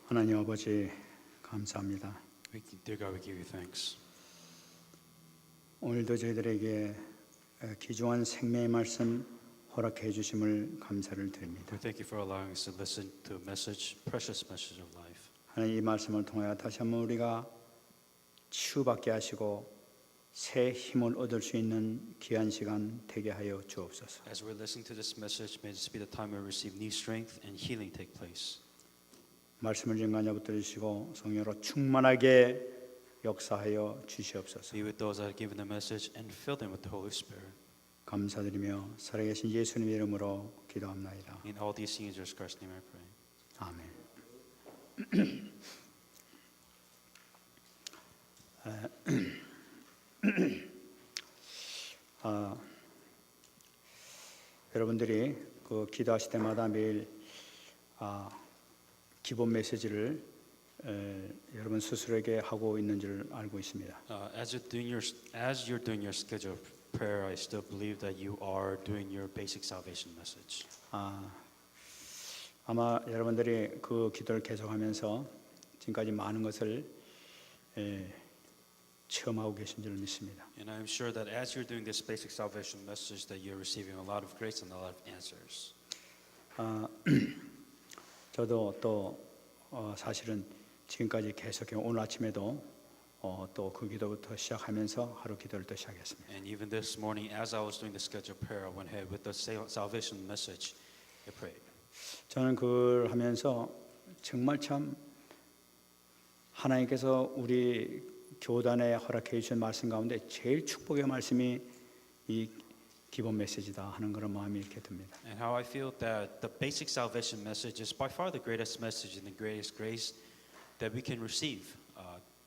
하나님 아버지 감사합니다. Dear God, we give you thanks. 오늘도 저희들에게 귀중한 생명의 말씀 허락해 주심을 감사를 드립니다. We thank you for allowing us to listen to a message, precious message of life. 하나님 이 말씀을 통하여 다시 한번 우리가 치유받게 하시고 새 힘을 얻을 수 있는 귀한 시간 되게 하여 주옵소서. As we're listening to this message, may this be the time we receive new strength and healing take place. 말씀을 증거하여 붙들으시고 성령으로 충만하게 역사하여 주시옵소서. Be with those that are given the message and fill them with the Holy Spirit. 감사드리며 살아계신 예수님의 이름으로 기도합나이다. In all these things, in Jesus Christ's name I pray. 아멘. 여러분들이 그 기도하실 때마다 매일 기본 메시지를 여러분 스스로에게 하고 있는 줄 알고 있습니다. As you're doing your schedule of prayer, I still believe that you are doing your basic salvation message. 아마 여러분들이 그 기도를 계속하면서 지금까지 많은 것을 체험하고 계신 줄 믿습니다. And I'm sure that as you're doing this basic salvation message, that you're receiving a lot of grace and a lot of answers. 저도 또 사실은 지금까지 계속해 오늘 아침에도 또 그 기도부터 시작하면서 하루 기도를 또 시작했습니다. And even this morning, as I was doing the scheduled prayer, I went ahead with the salvation message. I prayed. 저는 그걸 하면서 정말 참 하나님께서 우리 교단에 허락해 주신 말씀 가운데 제일 축복의 말씀이 이 기본 메시지다 하는 그런 마음이 이렇게 듭니다. And how I feel that the basic salvation message is by far the greatest message and the greatest grace that we can receive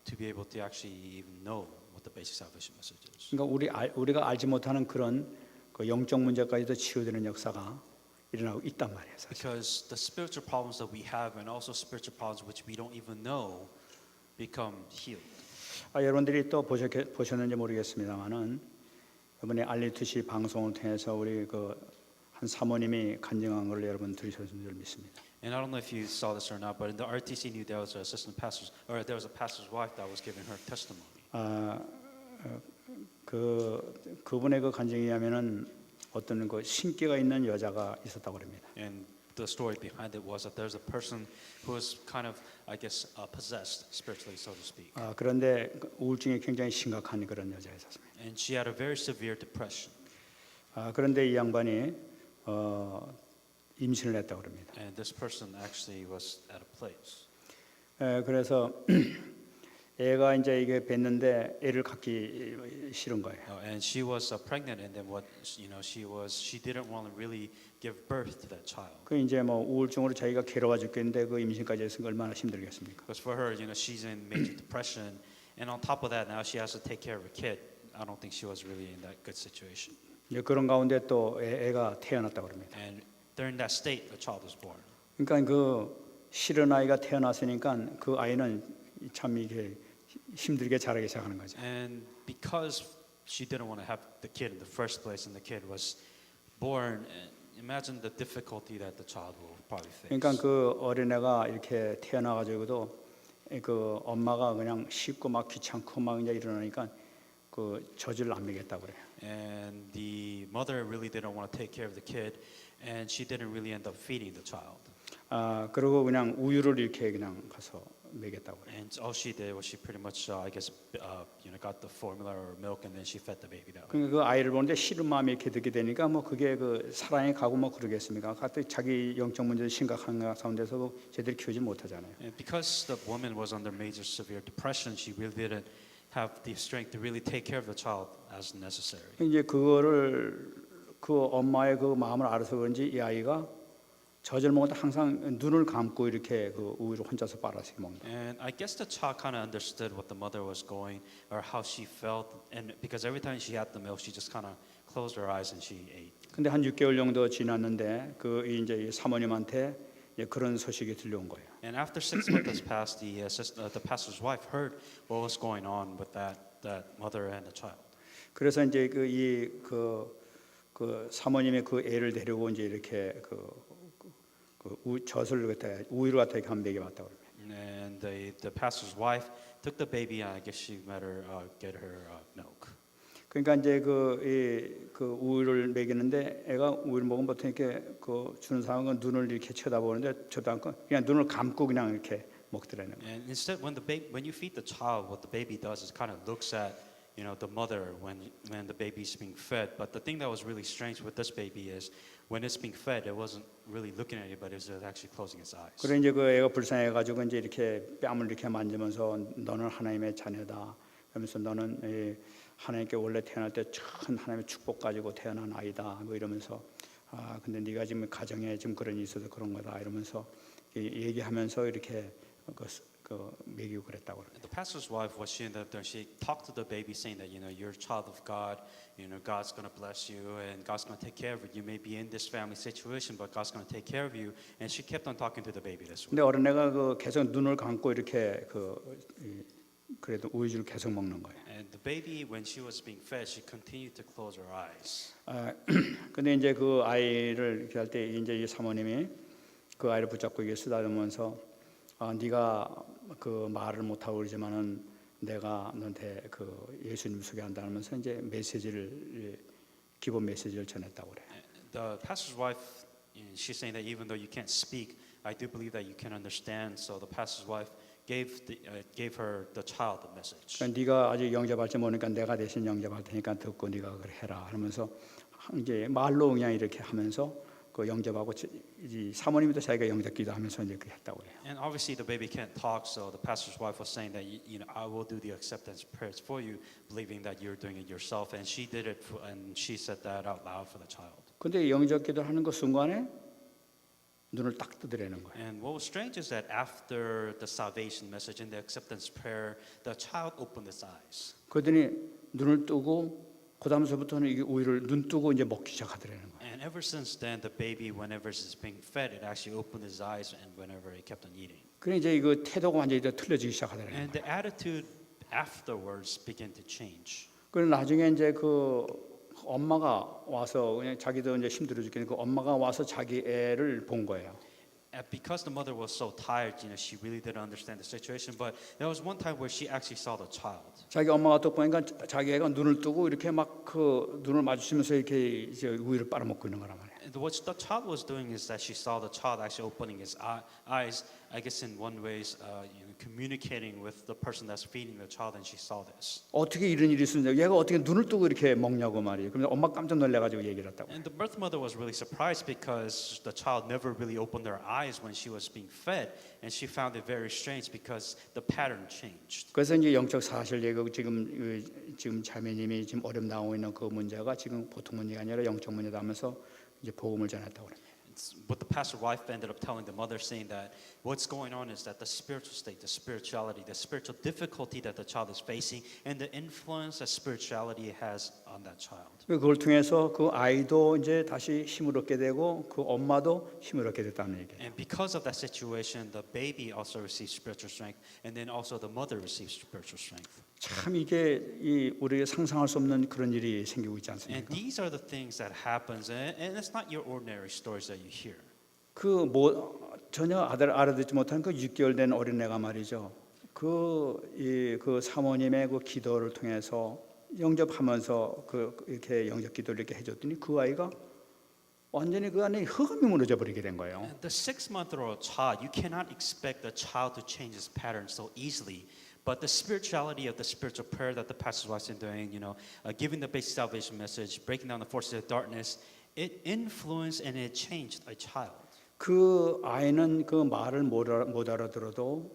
to be able to actually even know what the basic salvation message is. 그러니까 우리가 알지 못하는 그런 그 영적 문제까지도 치유되는 역사가 일어나고 있단 말이에요. 사실. Because the spiritual problems that we have and also spiritual problems which we don't even know become healed. 여러분들이 또 보셨는지 모르겠습니다만은 이번에 알리투시 방송을 통해서 우리 그 한 사모님이 간증한 걸 여러분 들으셨는 줄 믿습니다. And I don't know if you saw this or not, but in the RTC News there was an assistant pastor, or there was a pastor's wife that was giving her testimony. 그분의 그 간증에 하면은 어떤 그 신기가 있는 여자가 있었다고 합니다. And the story behind it was that there's a person who was kind of, I guess, possessed spiritually, so to speak. 그런데 우울증이 굉장히 심각한 그런 여자였습니다. And she had a very severe depression. 그런데 이 양반이 임신을 했다고 합니다. And this person actually was at a place. 그래서 애가 이제 이게 뵀는데 애를 갖기 싫은 거예요. And she was pregnant, and then what she didn't want to really give birth to that child. 그 이제 뭐 우울증으로 자기가 괴로워 죽겠는데 그 임신까지 했으니까 얼마나 힘들겠습니까? Because for her, she's in major depression, and on top of that, now she has to take care of a kid. I don't think she was really in that good situation. 그런 가운데 또 애가 태어났다고 합니다. And during that state, a child was born. 그러니까 그 싫은 아이가 태어났으니까 그 아이는 참 이게 힘들게 자라기 시작하는 거죠. And because she didn't want to have the kid in the first place, and the kid was born, imagine the difficulty that the child will probably face. 그러니까 그 어린애가 이렇게 태어나가지고도 그 엄마가 그냥 씻고 막 귀찮고 막 이제 이러니까 그 젖을 안 먹였다고 그래요. And the mother really didn't want to take care of the kid, and she didn't really end up feeding the child. 그리고 그냥 우유를 이렇게 그냥 가서 먹였다고 그래요. And all she did was she pretty much, I guess, got the formula or milk, and then she fed the baby that way. 그러니까 그 아이를 보는데 싫은 마음이 이렇게 들게 되니까 뭐 그게 그 사랑이 가고 뭐 그러겠습니까? 갑자기 자기 영적 문제 심각한 가운데서 제대로 키우지 못하잖아요. And because the woman was under major severe depression, she really didn't have the strength to really take care of the child as necessary. 이제 그거를 그 엄마의 그 마음을 알아서 그런지 이 아이가 젖을 먹을 때 항상 눈을 감고 이렇게 그 우유를 혼자서 빨아서 먹는다. And I guess the child kind of understood what the mother was going or how she felt, and because every time she had the milk, she just kind of closed her eyes and she ate. 근데 한 6개월 정도 지났는데 그 이제 사모님한테 그런 소식이 들려온 거예요. And after 6 months passed, the pastor's wife heard what was going on with that mother and the child. 그래서 이제 그 사모님이 그 애를 데리고 이제 이렇게 젖을 갖다 우유를 갖다 이렇게 한번 먹여봤다고 그럽니다. And the pastor's wife took the baby, and I guess she let her get her milk. 그러니까 이제 그 우유를 먹이는데 애가 우유를 먹으면 보통 이렇게 그 주는 사람은 눈을 이렇게 쳐다보는데 저도 않고 그냥 눈을 감고 그냥 이렇게 먹더라는 거예요. And instead, when you feed the child, what the baby does is kind of looks at the mother when the baby's being fed. But the thing that was really strange with this baby is when it's being fed, it wasn't really looking at it, but it was actually closing its eyes. 그래 이제 그 애가 불쌍해가지고 이제 이렇게 뺨을 이렇게 만지면서 너는 하나님의 자녀다. 그러면서 너는 하나님께 원래 태어날 때 큰 하나님의 축복 가지고 태어난 아이다. 뭐 이러면서 근데 네가 지금 가정에 지금 그런 일이 있어서 그런 거다. 이러면서 얘기하면서 이렇게 먹이고 그랬다고 그래요. The pastor's wife, what she ended up doing, she talked to the baby, saying that you're a child of God. God's going to bless you, and God's going to take care of you. You may be in this family situation, but God's going to take care of you. And she kept on talking to the baby this way. 근데 어린애가 계속 눈을 감고 이렇게 그래도 우유를 계속 먹는 거예요. And the baby, when she was being fed, she continued to close her eyes. 근데 이제 그 아이를 이렇게 할 때 이제 이 사모님이 그 아이를 붙잡고 이게 쓰다듬으면서 네가 그 말을 못 하고 그러지만은 내가 너한테 그 예수님 소개한다 하면서 이제 기본 메시지를 전했다고 그래. The pastor's wife, she's saying that even though you can't speak, I do believe that you can understand. So the pastor's wife gave her the child the message. 그러니까 네가 아직 영접할지 모르니까 내가 대신 영접할 테니까 듣고 네가 그래 해라 하면서 이제 말로 그냥 이렇게 하면서 그 영접하고 이 사모님도 자기가 영접기도 하면서 이제 그렇게 했다고 해요. And obviously the baby can't talk, so the pastor's wife was saying that I will do the acceptance prayers for you, believing that you're doing it yourself, and she did it, and she said that out loud for the child. 근데 영접기도 하는 그 순간에 눈을 딱 뜨더라는 거예요. And what was strange is that after the salvation message and the acceptance prayer, the child opened his eyes. 그러더니 눈을 뜨고 그다음서부터는 이게 우유를 눈 뜨고 이제 먹기 시작하더라는 거예요. And ever since then, the baby, whenever it's being fed, it actually opened his eyes, and whenever it kept on eating. 그래 이제 이거 태도가 완전히 틀려지기 시작하더라는 And 거예요. the attitude afterwards began to change. 그리고 나중에 이제 그 엄마가 와서 그냥 자기도 이제 힘들어 죽겠는데 그 엄마가 와서 자기 애를 본 거예요. And because the mother was so tired, she really didn't understand the situation. But there was one time where she actually saw the child. 자기 엄마가 또 보니까 자기 애가 눈을 뜨고 이렇게 막 그 눈을 마주치면서 이렇게 이제 우유를 빨아먹고 있는 거란 말이에요. And what the child was doing is that she saw the child actually opening his eyes, I guess in one ways, communicating with the person that's feeding the child, and she saw this. 어떻게 이런 일이 있었냐? 얘가 어떻게 눈을 뜨고 이렇게 먹냐고 말이에요. 그러면 엄마 깜짝 놀래가지고 얘기를 했다고. And the birth mother was really surprised because the child never really opened their eyes when she was being fed, and she found it very strange because the pattern changed. 그래서 이제 영적 사실 얘기고 지금 자매님이 지금 어려움 당하고 있는 그 문제가 지금 보통 문제가 아니라 영적 문제다 하면서 이제 복음을 전했다고 그래요. But the pastor wife ended up telling the mother, saying that what's going on is that the spiritual state, the spirituality, the spiritual difficulty that the child is facing, and the influence that spirituality has on that child. 그걸 통해서 그 아이도 이제 다시 힘을 얻게 되고 그 엄마도 힘을 얻게 됐다는 얘기예요. And because of that situation, the baby also receives spiritual strength, and then also the mother receives spiritual strength. 참 이게 우리가 상상할 수 없는 그런 일이 생기고 있지 And 않습니까? these are the things that happens, and it's not your ordinary stories that you hear. 그 전혀 알아듣지 못한 그 6개월 된 어린애가 말이죠. 그 사모님의 그 기도를 통해서 영접하면서 이렇게 영접 기도를 이렇게 해줬더니 그 아이가 완전히 그 안에 흑암이 무너져 버리게 된 거예요. And the 6-month-old child, you cannot expect the child to change his pattern so easily. But the spirituality of the spiritual prayer that the pastor was doing, giving the basic salvation message, breaking down the forces of darkness, it influenced and it changed a child. 그 아이는 그 말을 못 알아들어도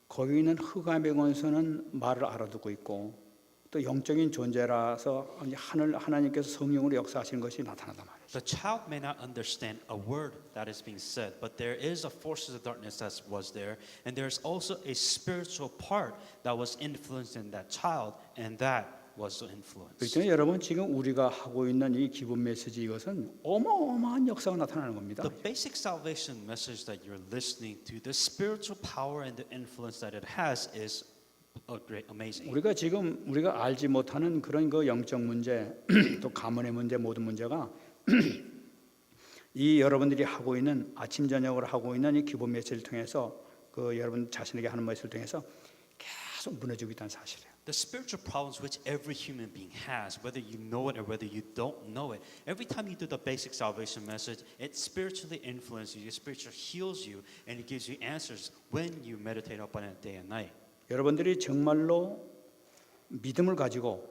거기 있는 흑암의 권세는 말을 알아듣고 있고 또 영적인 존재라서 하나님께서 성령으로 역사하시는 것이 나타나단 말이에요. The child may not understand a word that is being said, but there is a forces of darkness that was there, and there's also a spiritual part that was influenced in that child, and that was the influence. 그렇죠. 여러분 지금 우리가 하고 있는 이 기본 메시지 이것은 어마어마한 역사가 나타나는 겁니다. The basic salvation message that you're listening to, the spiritual power and the influence that it has is amazing. 우리가 지금 우리가 알지 못하는 그런 그 영적 문제, 또 가문의 문제, 모든 문제가 이 여러분들이 하고 있는 아침 저녁으로 하고 있는 이 기본 메시지를 통해서 그 여러분 자신에게 하는 메시지를 통해서 계속 무너지고 있다는 사실이에요. The spiritual problems which every human being has, whether you know it or whether you don't know it, every time you do the basic salvation message, it spiritually influences you, it spiritually heals you, and it gives you answers when you meditate upon it day and night. 여러분들이 정말로 믿음을 가지고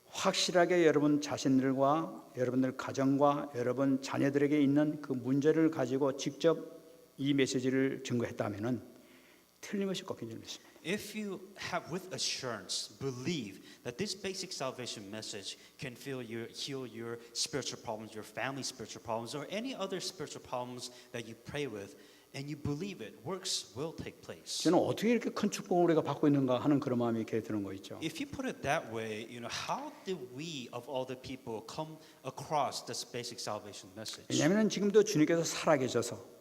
확실하게 여러분 자신들과 여러분들 가정과 여러분 자녀들에게 있는 그 문제를 가지고 직접 이 메시지를 증거했다면은 틀림없이 꺾인 줄 믿습니다. If you have with assurance believe that this basic salvation message can heal your spiritual problems, your family spiritual problems, or any other spiritual problems that you pray with, and you believe it, works will take place. 저는 어떻게 이렇게 큰 축복을 우리가 받고 있는가 하는 그런 마음이 이렇게 드는 거 있죠. If you put it that way, how did we of all the people come across this basic salvation message? 왜냐하면 지금도 주님께서 살아계셔서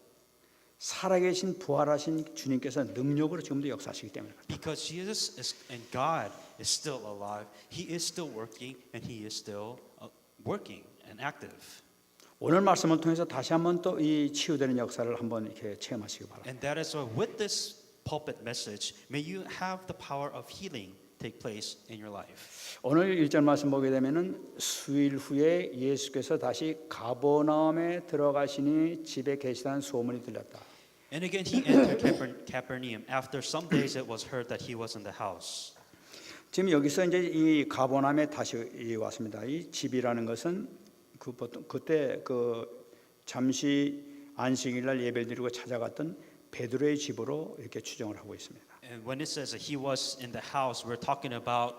살아계신 부활하신 주님께서 능력으로 지금도 역사하시기 때문에 그렇다. Because Jesus is, and God is still alive. He is still working, and He is still working and active. 오늘 말씀을 통해서 다시 한번 또 이 치유되는 역사를 한번 이렇게 체험하시기 바랍니다. And that is why with this pulpit message, may you have the power of healing take place in your life. 오늘 1절 말씀 보게 되면은 수일 후에 예수께서 다시 가버나움에 들어가시니 집에 계시다는 소문이 들렸다. And again, he entered Capernaum. After some days, it was heard that he was in the house. 지금 여기서 이제 이 가버나움에 다시 왔습니다. 이 집이라는 것은 그 보통 그때 그 잠시 안식일날 예배를 드리고 찾아갔던 베드로의 집으로 이렇게 추정을 하고 있습니다. And when it says that he was in the house, we're talking about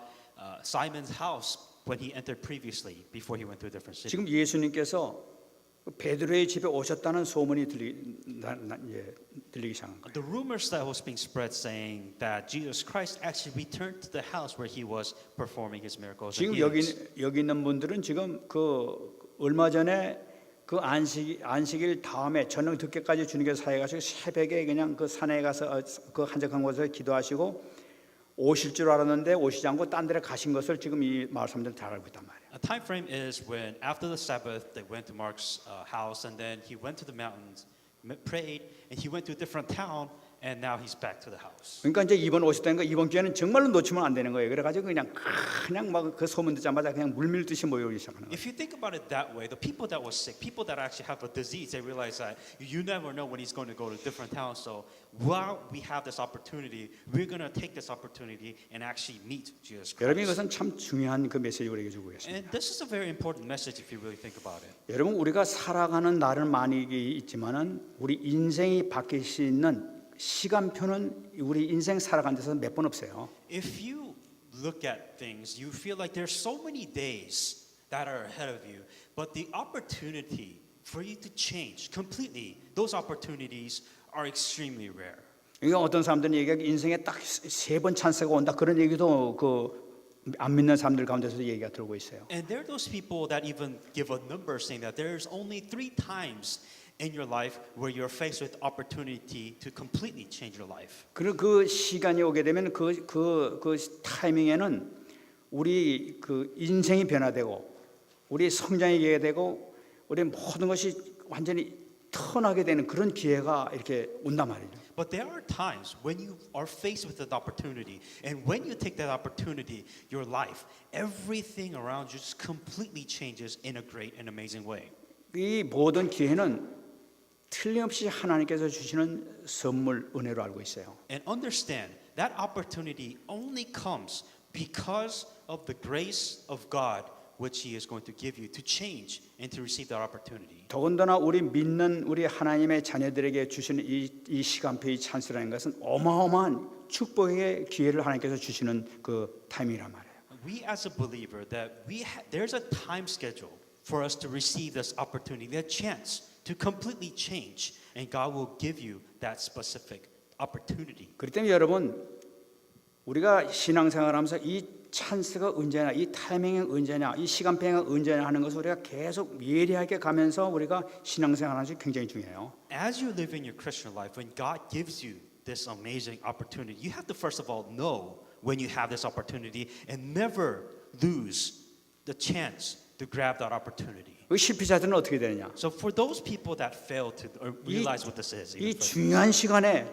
Simon's house when he entered previously, before he went to a different city. 지금 예수님께서 베드로의 집에 오셨다는 소문이 들리기 시작한 거예요. The rumors that was being spread saying that Jesus Christ actually returned to the house where he was performing his miracles. and 지금 healings. 여기 있는 분들은 지금 그 얼마 전에 그 안식일 다음에 저녁 늦게까지 주님께서 사역하시고 새벽에 그냥 그 산에 가서 그 한적한 곳에서 기도하시고 오실 줄 알았는데 오시지 않고 딴 데로 가신 것을 지금 이 마을 사람들은 잘 알고 있단 말이에요. A time frame is when after the Sabbath they went to Mark's house and then he went to the mountains, prayed, and he went to a different town, and now he's back to the house. 그러니까 이제 이번 오셨다는 거 이번 기회는 정말로 놓치면 안 되는 거예요. 그래가지고 그냥 막 그 소문 듣자마자 그냥 물밀듯이 모여오기 시작하는 거예요. If you think about it that way, the people that were sick, people that actually have a disease, they realize that you never know when he's going to go to different towns. So while we have this opportunity, we're going to take this opportunity and actually meet Jesus 여러분 Christ. 이것은 참 중요한 그 메시지를 우리에게 주고 계십니다. And this is a very important message if you really think about it. 여러분 우리가 살아가는 날은 많이 있지만은 우리 인생이 바뀔 수 있는 시간표는 우리 인생 살아가는 데서 몇 번 없어요. If you look at things, you feel like there's so many days that are ahead of you, but the opportunity for you to change completely, those opportunities are extremely rare. 그러니까 어떤 사람들은 얘기하기 인생에 딱 세 번 찬스가 온다 그런 얘기도 그 안 믿는 사람들 가운데서도 얘기가 들고 있어요. And there are those people that even give a number saying that there's only 3 times in your life where you're faced with opportunity to completely change your life. 그리고 그 시간이 오게 되면 그 타이밍에는 우리 그 인생이 변화되고 우리 성장이 되고 우리 모든 것이 완전히 턴하게 되는 그런 기회가 이렇게 온단 말이죠. But there are times when you are faced with an opportunity, and when you take that opportunity, your life, everything around you just completely changes in a great and amazing way. 이 모든 기회는 틀림없이 하나님께서 주시는 선물 은혜로 알고 있어요. And understand that opportunity only comes because of the grace of God which He is going to give you to change and to receive that opportunity. 더군다나 우리 믿는 우리 하나님의 자녀들에게 주시는 이 시간표 이 찬스라는 것은 어마어마한 축복의 기회를 하나님께서 주시는 그 타이밍이란 말이에요. We as a believer that there's a time schedule for us to receive this opportunity, that chance to completely change, and God will give you that specific opportunity. 그렇기 때문에 여러분 우리가 신앙생활하면서 이 찬스가 언제냐, 이 타이밍이 언제냐, 이 시간표가 언제냐 하는 것을 우리가 계속 예리하게 가면서 우리가 신앙생활하는 것이 굉장히 중요해요. As you live in your Christian life, when God gives you this amazing opportunity, you have to first of all know when you have this opportunity and never lose the chance to grab that opportunity. 그 실패자들은 어떻게 되느냐? So for those people that fail to realize what this is, 이 even for- 중요한 시간에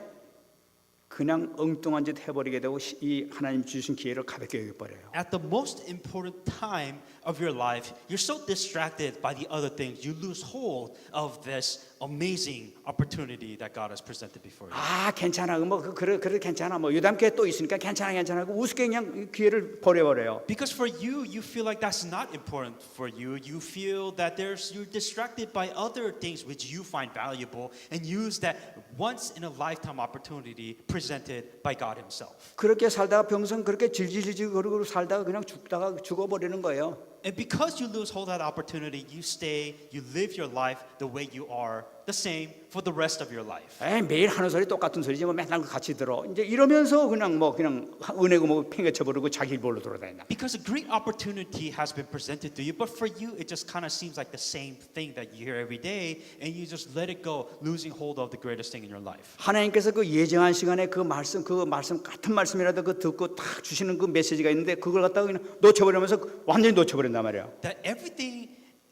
그냥 엉뚱한 짓 해버리게 되고 이 하나님 주신 기회를 가볍게 여겨버려요. at the most important time of your life, you're so distracted by the other things, you lose hold of this amazing opportunity that God has presented before you. 아 괜찮아 그래 괜찮아 뭐 유담교회 또 있으니까 괜찮아 하고 우습게 그냥 기회를 버려버려요. Because for you, you feel like that's not important for you. You feel that you're distracted by other things which you find valuable and use that once in a lifetime opportunity presented by God Himself. 그렇게 살다가 평생 그렇게 질질질질 거리고 살다가 그냥 죽다가 죽어버리는 거예요. And because you lose hold of that opportunity, you live your life the way you are, the same for the rest of your life. 에이, 매일 하는 소리 똑같은 소리지 뭐 맨날 같이 들어. 이제 이러면서 그냥 은혜고 뭐 팽개쳐버리고 자기 일볼로 돌아다닌다. Because a great opportunity has been presented to you, but for you, it just kind of seems like the same thing that you hear every day, and you just let it go, losing hold of the greatest thing in your life. 하나님께서 그 예정한 시간에 그 말씀 같은 말씀이라도 그 듣고 딱 주시는 그 메시지가 있는데 그걸 갖다가 그냥 놓쳐버리면서 완전히 놓쳐버린단 말이에요. That everything,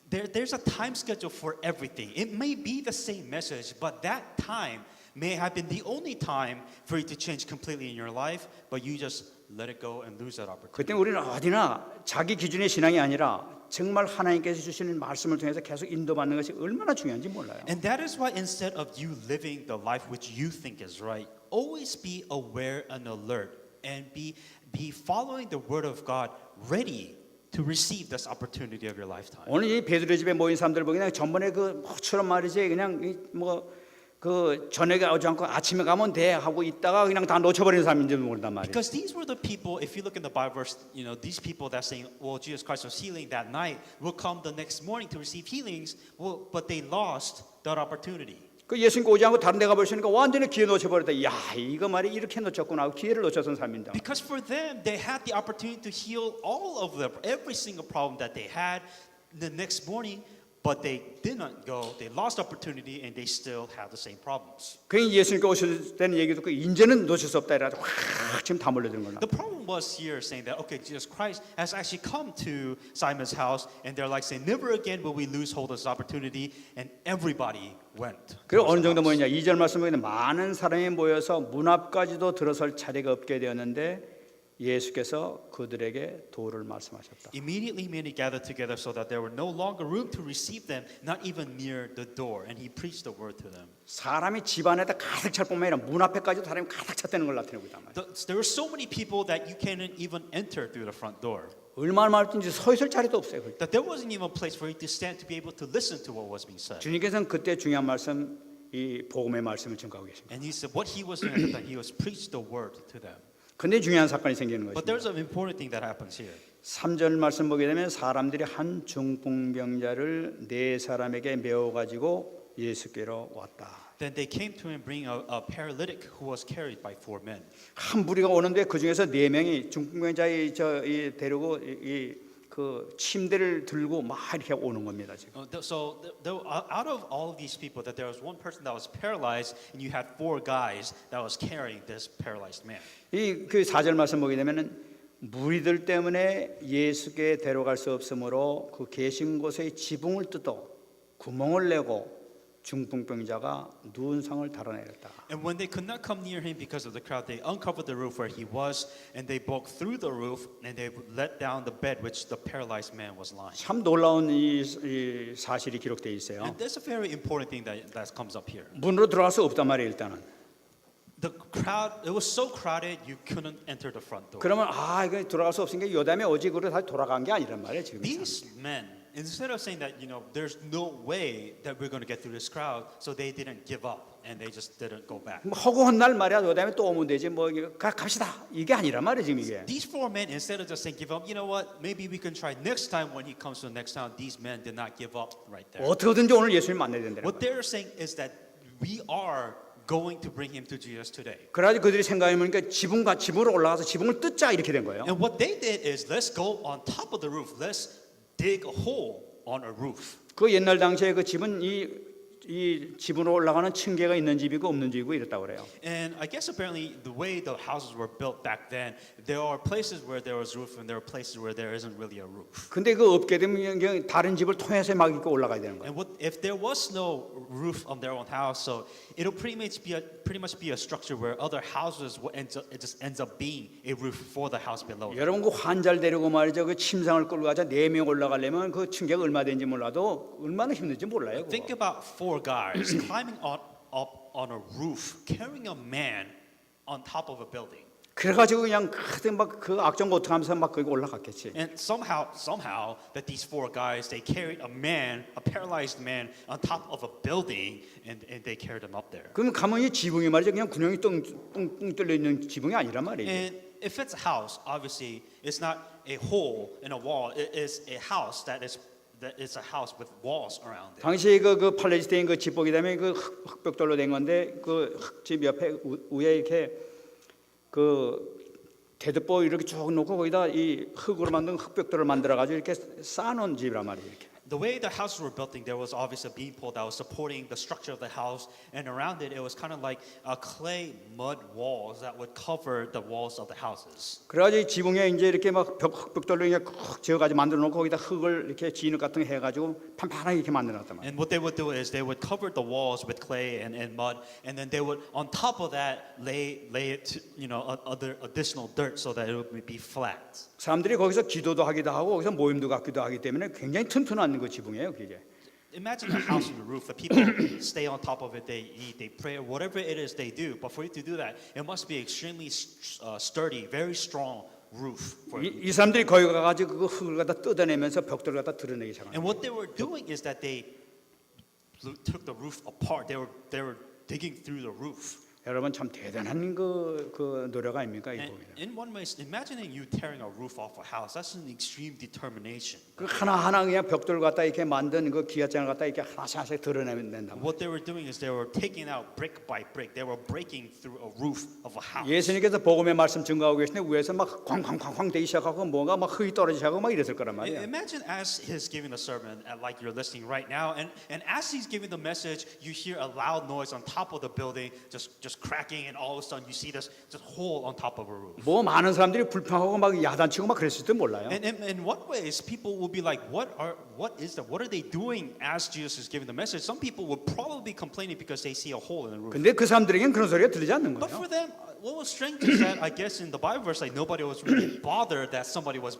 there's a time schedule for everything. It may be the same message, but that time may have been the only time for it to change completely in your life, but you just let it go and lose that opportunity. 그때 우리는 어디나 자기 기준의 신앙이 아니라 정말 하나님께서 주시는 말씀을 통해서 계속 인도받는 것이 얼마나 중요한지 몰라요. And that is why instead of you living the life which you think is right, always be aware and alert and be following the word of God, ready to receive this opportunity of your lifetime. 오늘 이 베드로 집에 모인 사람들 보기 그냥 전번에 그 모처럼 말이지 그냥 그 저녁에 오지 않고 아침에 가면 돼 하고 있다가 그냥 다 놓쳐버리는 사람인지 모른단 말이에요. Because these were the people, if you look in the Bible verse, these people that saying, well, Jesus Christ was healing that night, will come the next morning to receive healings, well, but they lost that opportunity. 그 예수님께 오지 않고 다른 데 가버리니까 완전히 기회 놓쳐버렸다. 야 이거 말이 이렇게 놓쳤구나 하고 기회를 놓쳤던 사람입니다. Because for them, they had the opportunity to heal all of them, every single problem that they had the next morning, but they did not go. They lost opportunity, and they still have the same problems. 그냥 예수님께 오실 때는 얘기 듣고 이제는 놓칠 수 없다 이래가지고 확 지금 다 몰려드는 거나. The problem was here saying that, okay, Jesus Christ has actually come to Simon's house, and they're like saying, never again will we lose hold of this opportunity, and everybody went. 그리고 어느 정도 뭐냐 2절 말씀 보면 많은 사람이 모여서 문 앞까지도 들어설 자리가 없게 되었는데 예수께서 그들에게 도를 말씀하셨다. Immediately many gathered together so that there were no longer room to receive them, not even near the door, and he preached the word to them. 사람이 집 안에다 가득 찰 뿐만 아니라 문 앞에까지도 사람이 가득 찼다는 걸 나타내고 있단 말이에요. There were so many people that you can't even enter through the front door. 얼마나 많은지 서 있을 자리도 없어요. That there wasn't even a place for you to stand to be able to listen to what was being said. 주님께서는 그때 중요한 말씀 이 복음의 말씀을 전가하고 계십니다. And he said what he was doing that he was preached the word to them. 근데 중요한 사건이 생기는 But 것입니다. there's an important thing that happens here. 3절 말씀 보게 되면 사람들이 한 중풍병자를 네 사람에게 메워 가지고 예수께로 왔다. Then they came to him bringing a paralytic who was carried by 4 men. 한 무리가 오는데 그 중에서 네 명이 중풍병자의 데리고 그 침대를 들고 막 이렇게 오는 겁니다 지금. So out of all of these people, that there was one person that was paralyzed, and you had 4 guys that was carrying this paralyzed man. 그 4절 말씀 보게 되면은 무리들 때문에 예수께 데려갈 수 없으므로 그 계신 곳의 지붕을 뜯어 구멍을 내고 중풍병자가 누운 상을 달아내렸다. And when they could not come near him because of the crowd, they uncovered the roof where he was, and they broke through the roof, and they let down the bed which the paralyzed man was lying. 참 놀라운 이 사실이 기록되어 있어요. And there's a very important thing that comes up here. 문으로 들어갈 수 없단 말이에요 일단은. The crowd, it was so crowded, you couldn't enter the front door. 그러면 이거 들어갈 수 없으니까 요담에 오지 그래 다시 돌아간 게 아니란 말이에요 지금. These men, instead of saying that, there's no way that we're going to get through this crowd, so they didn't give up and they just didn't go back. 허구한 날 말이야 요담에 또 오면 되지 뭐 갑시다 이게 아니란 말이에요 지금 이게. These 4 men, instead of just saying give up, you know what, maybe we can try next time when he comes to the next town, these men did not give up right there. 어떻게든지 오늘 예수님 만나야 된다. What they're saying is that we are going to bring him to Jesus today. 그래가지고 그들이 생각해 보니까 지붕으로 올라가서 지붕을 뜯자 이렇게 된 거예요. And what they did is let's go on top of the roof. Let's dig a hole on a roof. 그 옛날 당시에 그 집은 이 이 집으로 올라가는 층계가 있는 집이고 없는 집이고 이랬다고 그래요. And I guess apparently the way the houses were built back then, there are places where there was roof and there are places where there isn't really a roof. 근데 그 없게 되면 그냥 다른 집을 통해서 막 이렇게 올라가야 되는 거예요. And what if there was no roof on their own house? So it'll pretty much be a structure where other houses will it just ends up being a roof for the house below. 여러분 그 환자를 데리고 말이죠. 그 침상을 끌고 가자 4명 올라가려면 그 층계가 얼마 되는지 몰라도 얼마나 힘든지 몰라요. Think 그거. about four guys climbing up on a roof, carrying a man on top of a building. 그래가지고 그냥 막그 악정 고통하면서 막 거기 올라갔겠지. And somehow that these four guys they carried a paralyzed man on top of a building and they carried him up there. 그럼 가만히 지붕이 말이죠. 그냥 구멍이 뚱뚱 뚫려 있는 지붕이 아니란 말이에요. And if it's a house, obviously it's not a hole in a wall. It is a house that is a house with walls around it. 당시 그 팔레스타인 그 집 보게 되면 그 흙벽돌로 된 건데 그 흙집 옆에 위에 이렇게 그 대드보 이렇게 쭉 놓고 거기다 이 흙으로 만든 흙벽돌을 만들어 가지고 이렇게 쌓아놓은 집이란 말이에요. 이렇게. The way the houses were built, there was obviously a beam pole that was supporting the structure of the house, and around it, it was kind of like clay mud walls that would cover the walls of the houses. 그래가지고 지붕에 이제 이렇게 막 흙벽돌로 이렇게 쿡 지어가지고 만들어 놓고 거기다 흙을 이렇게 진흙 같은 거 해가지고 판판하게 이렇게 만들어놨단 말이에요. And what they would do is they would cover the walls with clay and mud, and then they would, on top of that, lay it, other additional dirt so that it would be flat. 사람들이 거기서 기도도 하기도 하고 거기서 모임도 갖기도 하기 때문에 굉장히 튼튼한 그 지붕이에요, 그게. Imagine a house on the roof. The people stay on top of it. They eat. They pray. Whatever it is they do. But for you to do that, it must be extremely sturdy, very strong roof. 이 사람들이 거기 가가지고 그 흙을 갖다 뜯어내면서 벽돌을 갖다 드러내기 시작한 And 거예요. what they were doing is that they took the roof apart. They were digging through the roof. 여러분 참 대단한 그 노력 아닙니까 이 And 부분이. in one way, imagining you tearing a roof off a house, that's an extreme determination. 그 하나하나 그냥 벽돌 갖다 이렇게 만든 그 기와장을 갖다 이렇게 하나씩 드러내면 된다. What they were doing is they were taking out brick by brick. They were breaking through a roof of a house. 예수님께서 복음의 말씀 증거하고 계시는데 위에서 막 쾅쾅쾅쾅 되기 시작하고 뭔가 막 흙이 떨어지기 시작하고 막 이랬을 거란 말이에요. Imagine as he's giving the sermon, like you're listening right now, and as he's giving the message, you hear a loud noise on top of the building, just cracking, and all of a sudden you see this just hole on top of a roof. 뭐 많은 사람들이 불평하고 막 야단치고 막 그랬을지도 몰라요. And in what ways people will be like, what are they doing as Jesus is giving the message? Some people would probably be complaining because they see a hole in the roof. 근데 그 사람들에겐 그런 소리가 들리지 않는 But 거예요. for them, what was strange is that I guess in the Bible verse, like nobody was really bothered that somebody was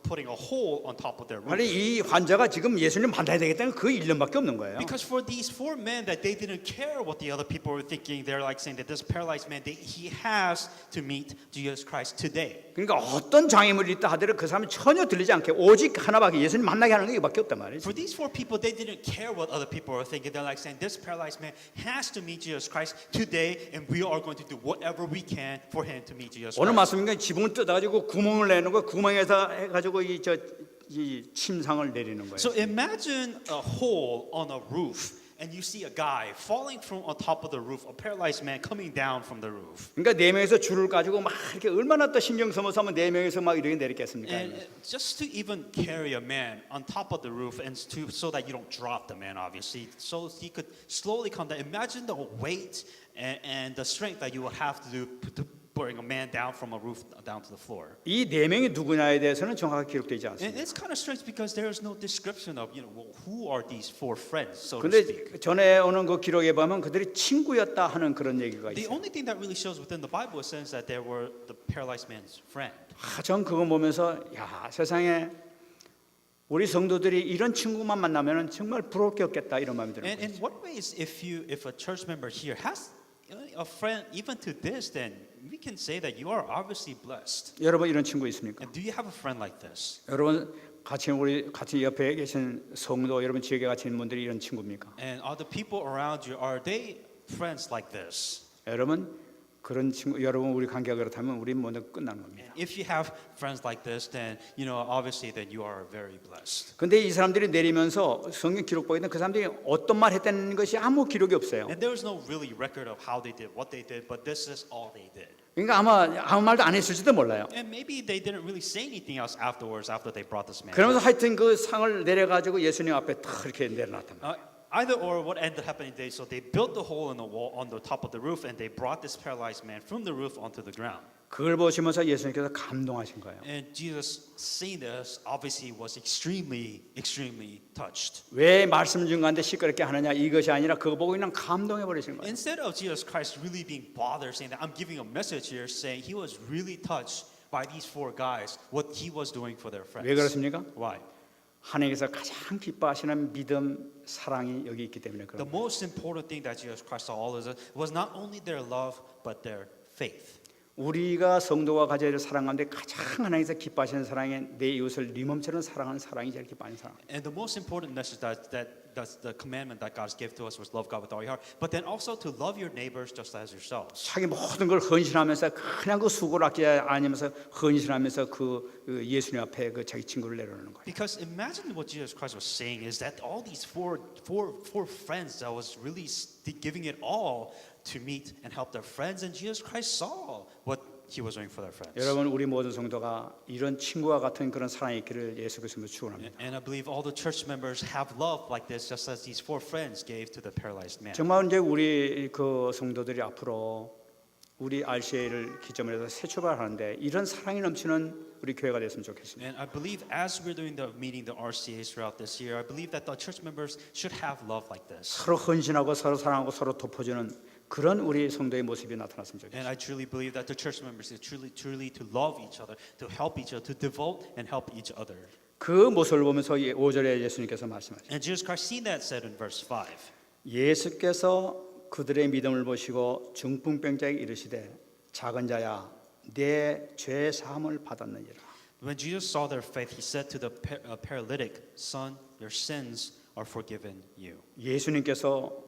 putting a hole on top of their roof. 아니 이 환자가 지금 예수님 만나야 되겠다는 그 일념밖에 없는 거예요. Because for these four men, that they didn't care what the other people were thinking. They're like saying that this paralyzed man, he has to meet Jesus Christ today. 그러니까 어떤 장애물이 있다 하더라도 그 사람은 전혀 들리지 않게 오직 하나밖에 예수님 만나게 하는 게 이밖에 없단 말이죠. For these four people, they didn't care what other people were thinking. They're like saying this paralyzed man has to meet Jesus Christ today, and we are going to do whatever we can for him to meet Jesus 오늘 Christ. 말씀인가 지붕을 뜯어가지고 구멍을 내는 거 구멍에서 해가지고 이 침상을 내리는 거예요. So imagine a hole on a roof, and you see a guy falling from on top of the roof, a paralyzed man coming down from the roof. 그러니까 네 명에서 줄을 가지고 막 이렇게 얼마나 또 신경 써서 하면 네 명에서 막 이렇게 내리겠습니까? And just to even carry a man on top of the roof, and so that you don't drop the man, obviously, so he could slowly come down. Imagine the weight and the strength that you would have to do to bring a man down from a roof down to the floor. 이 네 명이 누구냐에 대해서는 정확하게 기록되지 And 않습니다. it's kind of strange because there is no description of well, who are these four friends, so to 근데 speak. 전에 오는 그 기록에 보면 그들이 친구였다 하는 그런 얘기가 The 있어요. only thing that really shows within the Bible is says that they were the paralyzed man's friend. 전 그거 보면서 야 세상에 우리 성도들이 이런 친구만 만나면 정말 부러울 게 없겠다 이런 마음이 들어요. And in what ways, if a church member here has a friend even to this, then we can say that you are obviously blessed. 여러분 이런 친구 있습니까? And do you have a friend like this? 여러분 우리 같이 옆에 계신 성도 여러분 지역에 같이 있는 분들이 이런 친구입니까? And are the people around you, are they friends like this? 여러분 그런 친구 여러분 우리 관계가 그렇다면 우리 모두 끝나는 겁니다. If you have friends like this, then obviously then you are very blessed. 근데 이 사람들이 내리면서 성경 기록 보이는 그 사람들이 어떤 말 했다는 것이 아무 기록이 없어요. And there is no really record of how they did, what they did, but this is all they did. 그러니까 아마 아무 말도 안 했을지도 몰라요. And maybe they didn't really say anything else afterwards after they brought this man. 그러면서 하여튼 그 상을 내려가지고 예수님 앞에 탁 이렇게 내려놨단 말이에요. either or, what ended up happening today, so they built the hole in the wall on the top of the roof, and they brought this paralyzed man from the roof onto the ground. 그걸 보시면서 예수님께서 감동하신 거예요. And Jesus, seeing this, obviously was extremely touched. 왜 말씀 중간에 시끄럽게 하느냐 이것이 아니라 그거 보고 그냥 감동해 버리시는 거예요. Instead of Jesus Christ really being bothered, saying that I'm giving a message here, saying he was really touched by these four guys, what he was doing for their friends. 왜 그렇습니까? Why? 하나님께서 가장 기뻐하시는 믿음, 사랑이 여기 있기 때문에 그런 The 거예요. most important thing that Jesus Christ saw all of us was not only their love but their faith. 우리가 성도가 가져야 될 사랑 가운데 가장 하나님께서 기뻐하시는 사랑이 내 이웃을 네 몸처럼 사랑하는 사랑이 제일 기뻐하는 사랑. And the most important message that's the commandment that God gave to us was love God with all your heart, but then also to love your neighbors just as yourselves. 자기 모든 걸 헌신하면서 그냥 그 수고를 아끼지 않으면서 헌신하면서 그 예수님 앞에 그 자기 친구를 내려놓는 거예요. Because imagine what Jesus Christ was saying is that all these four friends that was really giving it all to meet and help their friends, and Jesus Christ saw what he was doing for their friends. 여러분 우리 모든 성도가 이런 친구와 같은 그런 사랑이 있기를 예수 그리스도로 축원합니다. And I believe all the church members have love like this, just as these four friends gave to the paralyzed man. 정말 이제 우리 그 성도들이 앞으로 우리 RCA를 기점으로 해서 새 출발하는데 이런 사랑이 넘치는 우리 교회가 됐으면 좋겠습니다. And I believe as we're doing the meeting, the RCAs throughout this year, I believe that the church members should have love like this. 서로 헌신하고 서로 사랑하고 서로 덮어주는 그런 우리 성도의 모습이 나타났으면 좋겠습니다. And I truly believe that the church members is truly to love each other, to help each other, to devote and help each other. 그 모습을 보면서 5절에 예수님께서 말씀하셨습니다. And Jesus Christ seen that said in verse 5. 예수께서 그들의 믿음을 보시고 중풍병자에게 이르시되 작은 자야 내 죄 사함을 받았느니라. When Jesus saw their faith, he said to the paralytic, "Son, your sins are forgiven you." 예수님께서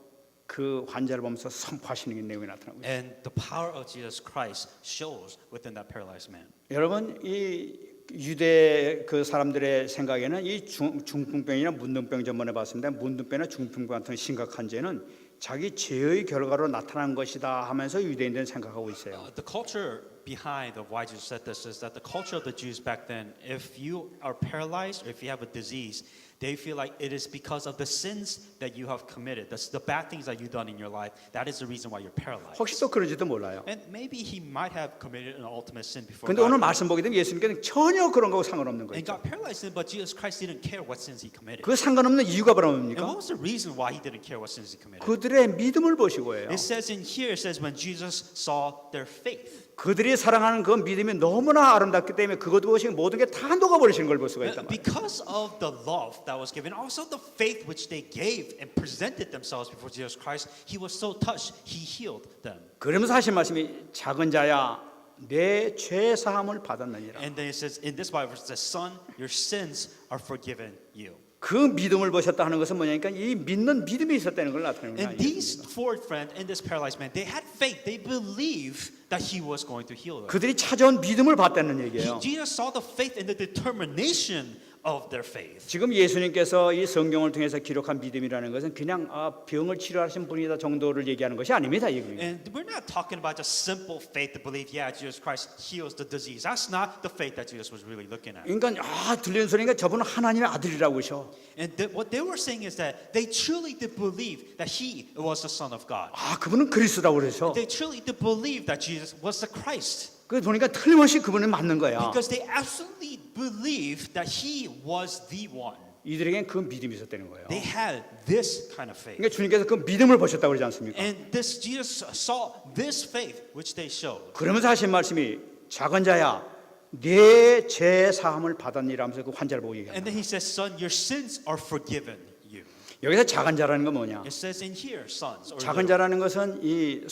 그 환자를 보면서 선포하시는 내용이 나타나고 있습니다. And the power of Jesus Christ shows within that paralyzed man. 여러분 이 유대 그 사람들의 생각에는 이 중풍병이나 문둥병 전번에 봤습니다. 문둥병이나 중풍병 같은 심각한 죄는 자기 죄의 결과로 나타난 것이다 하면서 유대인들은 생각하고 있어요. The culture behind of why Jesus said this is that the culture of the Jews back then, if you are paralyzed or if you have a disease, they feel like it is because of the sins that you have committed, the bad things that you've done in your life. That is the reason why you're paralyzed. 혹시 또 그런지도 몰라요. And maybe he might have committed an ultimate sin before 근데 오늘 God. 말씀 보게 되면 예수님께서는 전혀 그런 거하고 상관없는 And 거죠. got paralyzed, but Jesus Christ didn't care what sins he committed. 그 상관없는 이유가 바로 And 뭡니까? what was the reason why he didn't care what sins he committed? 그들의 믿음을 보시고예요. It says in here, it says when Jesus saw their faith. 그들이 사랑하는 그 믿음이 너무나 아름답기 때문에 그것 보시고 모든 게 다 녹아버리시는 걸 볼 수가 있단 말이에요. Because of the love that was given, also the faith which they gave and presented themselves before Jesus Christ, he was so touched, he healed them. 그러면서 하신 말씀이 작은 자야 내 죄 사함을 받았느니라. And then it says in this Bible, it says, "Son, your sins are forgiven you." 그 믿음을 보셨다 하는 것은 뭐냐니까 이 믿는 믿음이 있었다는 걸 나타내는 거예요. And these four friends and this paralyzed man, they had faith. They believed that he was going to heal them. 그들이 찾아온 믿음을 봤다는 얘기예요. Jesus saw the faith and the determination of their faith. 지금 예수님께서 이 성경을 통해서 기록한 믿음이라는 것은 그냥 병을 치료하신 분이다 정도를 얘기하는 것이 아닙니다. 이겁니다. And we're not talking about just simple faith to believe, yeah, Jesus Christ heals the disease. That's not the faith that Jesus was really looking at. 그러니까 들리는 소리가 저분은 하나님의 아들이라고 하셔. And what they were saying is that they truly did believe that he was the Son of God. 그분은 그리스도라고 그러셔. They truly did believe that Jesus was the Christ. 그 보니까 틀림없이 그분은 맞는 거야. Because they absolutely believed that he was the one. 이들에겐 그 믿음이 있었다는 거예요. They had this kind of faith. 그러니까 주님께서 그 믿음을 보셨다고 그러지 않습니까? And this Jesus saw this faith which they showed. 그러면서 하신 말씀이 작은 자야 내 죄 사함을 받았니라 하면서 그 환자를 보고 얘기합니다. And then he says, "Son, your sins are forgiven you." 여기서 작은 자라는 건 뭐냐? It says in here, sons. Or 작은 little. 자라는 것은 이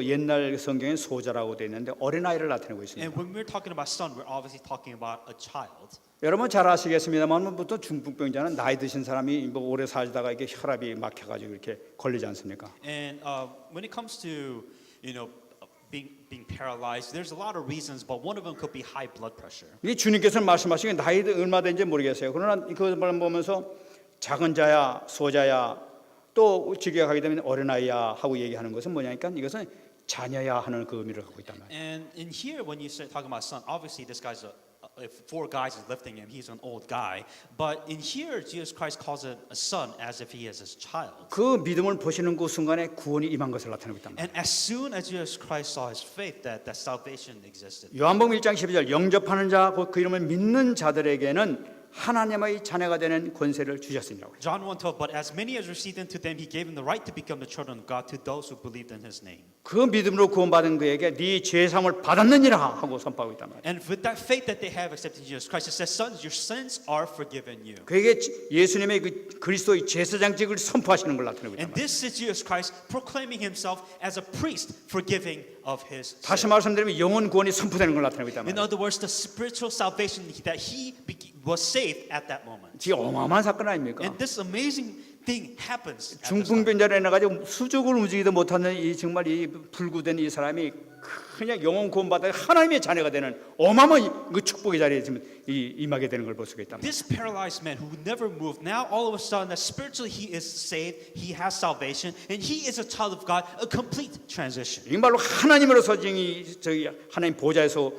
옛날 성경엔 소자라고 되어 있는데 어린아이를 나타내고 있습니다. And when we're talking about son, we're obviously talking about a child. 여러분 잘 아시겠습니다만 보통 중풍병자는 나이 드신 사람이 뭐 오래 살다가 이게 혈압이 막혀가지고 이렇게 걸리지 않습니까? And when it comes to being paralyzed, there's a lot of reasons, but one of them could be high blood pressure. 이 주님께서는 말씀하시기 나이 얼마 된지 모르겠어요. 그러나 그걸 보면서 작은 자야 소자야 또 직역하게 되면 어린아이야 하고 얘기하는 것은 뭐냐니까 이것은 자녀야 하는 그 의미를 갖고 있단 말이에요. And in here, when you start talking about son, obviously this guy's if four guys is lifting him, he's an old guy. But in here, Jesus Christ calls it a son as if he is his child. 그 믿음을 보시는 그 순간에 구원이 임한 것을 나타내고 있단 말이에요. And as soon as Jesus Christ saw his faith, that salvation existed. 요한복음 1장 12절 영접하는 자 곧 그 이름을 믿는 자들에게는 하나님의 자녀가 되는 권세를 주셨습니다. John 1:12, but as many as received him to them, he gave them the right to become the children of God to those who believed in his name. 그 믿음으로 구원받은 그에게 네 죄사함을 받았느니라 하고 선포하고 있단 말이에요. And with that faith that they have accepted Jesus Christ, it says, sons, your sins are forgiven you. 그에게 예수님의 그 그리스도의 제사장직을 선포하시는 걸 나타내고 있단 And 말이에요. this is Jesus Christ proclaiming himself as a priest forgiving of his 다시 sins. 말씀드리면 영원 구원이 선포되는 걸 나타내고 있단 In 말이에요. other words, the spiritual salvation that he was saved at that moment. 이 어마어마한 사건 아닙니까? And this amazing thing happens. At this time. 중풍변자로 인해가지고 수족을 움직이도 못하는 이 정말 이 불구된 이 사람이 그냥 영원 구원받아 하나님의 자녀가 되는 어마어마한 그 축복의 자리에 지금 임하게 되는 걸 볼 수가 있다. This paralyzed man who never moved, now all of a sudden that spiritually he is saved, he has salvation, and he is a child of God, a complete transition. 정말로 하나님으로서 저기 하나님 보좌에서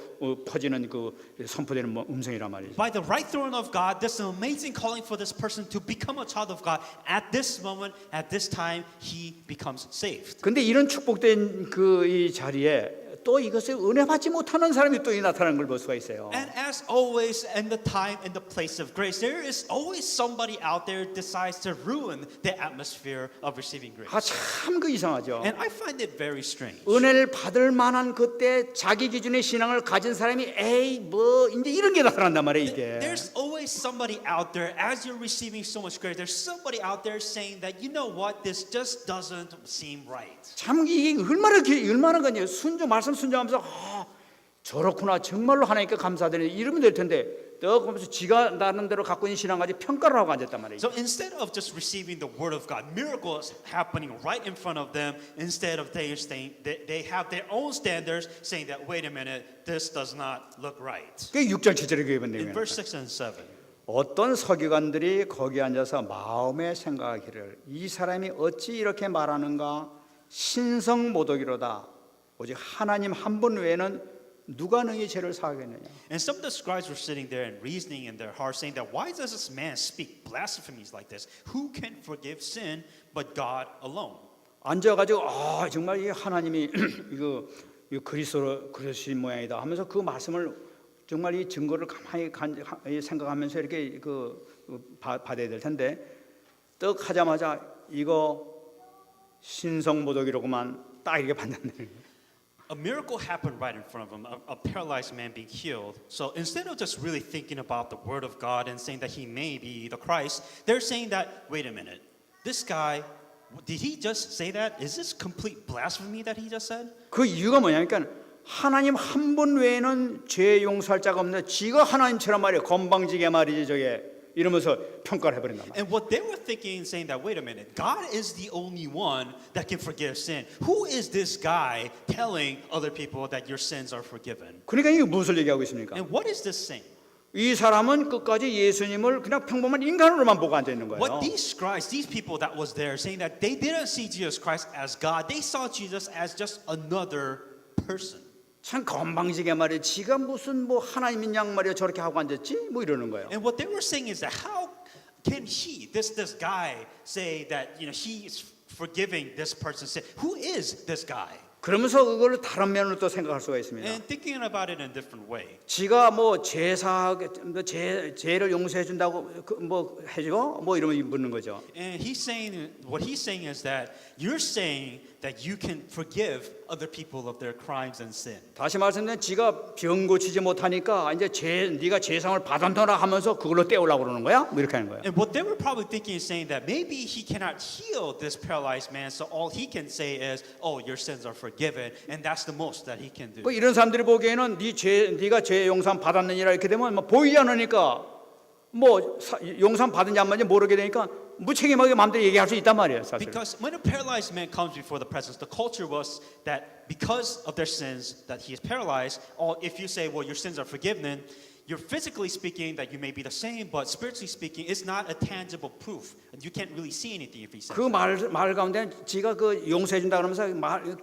퍼지는 그 선포되는 음성이란 말이죠. By the right throne of God, this is an amazing calling for this person to become a child of God. At this moment, at this time, he becomes saved. 근데 이런 축복된 그 이 자리에 또 이것을 은혜 받지 못하는 사람이 또 나타나는 걸 볼 수가 있어요. And as always, in the time and the place of grace, there is always somebody out there decides to ruin the atmosphere of receiving grace. 아, 참 그 이상하죠. And I find it very strange. 은혜를 받을 만한 그때 자기 기준의 신앙을 가진 사람이 에이 뭐 이제 이런 게 나타난단 말이에요 이게. There's always somebody out there, as you're receiving so much grace, there's somebody out there saying that, you know what, this just doesn't seem right. 참 이게 얼마나 그냥 말씀 순종하면서 저렇구나 정말로 하나님께 감사드리네 이러면 될 텐데 또 보면서 지가 나름대로 갖고 있는 신앙 가지고 평가를 하고 앉았단 말이에요. So instead of just receiving the word of God, miracles happening right in front of them, instead of they have their own standards, saying that, wait a minute, this does not look right. 그게 6절 7절에 그게 In 번내면 verse 6 and 7. 어떤 서기관들이 거기 앉아서 마음에 생각하기를 이 사람이 어찌 이렇게 말하는가 신성모독이로다 오직 하나님 한 분 외에는 누가 능히 죄를 사하겠느냐. And some of the scribes were sitting there and reasoning in their hearts, saying that why does this man speak blasphemies like this? Who can forgive sin but God alone? 앉아가지고 정말 이 하나님이 이거 그리스도신 모양이다 하면서 그 말씀을 정말 이 증거를 가만히 생각하면서 이렇게 받아야 될 텐데 떡 하자마자 이거 신성모독이로구만 딱 이렇게 받는다는. A miracle happened right in front of him, a paralyzed man being healed. So instead of just really thinking about the word of God and saying that he may be the Christ, they're saying that, wait a minute, this guy, did he just say that? Is this complete blasphemy that he just said? 그 이유가 뭐냐니까 하나님 한 분 외에는 죄 용서할 자가 없는데 지가 하나님처럼 말이에요. 건방지게 말이지 저게 이러면서 평가를 해버린단 말이에요. And what they were thinking, saying that, wait a minute, God is the only one that can forgive sin. Who is this guy telling other people that your sins are forgiven? 그러니까 이게 무엇을 얘기하고 있습니까? And what is this saying? 이 사람은 끝까지 예수님을 그냥 평범한 인간으로만 보고 앉아 있는 거예요. What these scribes, these people that was there, saying that they didn't see Jesus Christ as God, they saw Jesus as just another person. 참 건방지게 말이에요. 지가 무슨 뭐 하나님인 양 말이에요. 저렇게 하고 앉았지? 뭐 이러는 거예요. And what they were saying is that how can he, this guy, say that he is forgiving this person's sin? Who is this guy? 그러면서 그걸 다른 면으로 또 생각할 수가 있습니다. And thinking about it in a different way. 지가 뭐 죄를 용서해 준다고 뭐 해줘? 뭐 이러면 묻는 거죠. And what he's saying is that you're saying that you can forgive other people of their crimes and sin. 다시 말씀드리면 지가 병 고치지 못하니까 이제 네가 죄상을 받아둬라 하면서 그걸로 떼우려고 그러는 거야? 뭐 이렇게 하는 거예요. And what they were probably thinking is saying that maybe he cannot heal this paralyzed man, so all he can say is, "Oh, your sins are forgiven," and that's the most that he can do. 뭐 이런 사람들이 보기에는 네가 죄 용서 받았느니라 이렇게 되면 뭐 보이지 않으니까 뭐 용서 받은지 안 받은지 모르게 되니까 무책임하게 마음대로 얘기할 수 있단 말이에요. 사실. Because when a paralyzed man comes before the presence, the culture was that because of their sins that he is paralyzed, or if you say, well, your sins are forgiven, you're physically speaking that you may be the same, but spiritually speaking, it's not a tangible proof. And you can't really see anything if he says 그 말 가운데 지가 그 용서해 준다 그러면서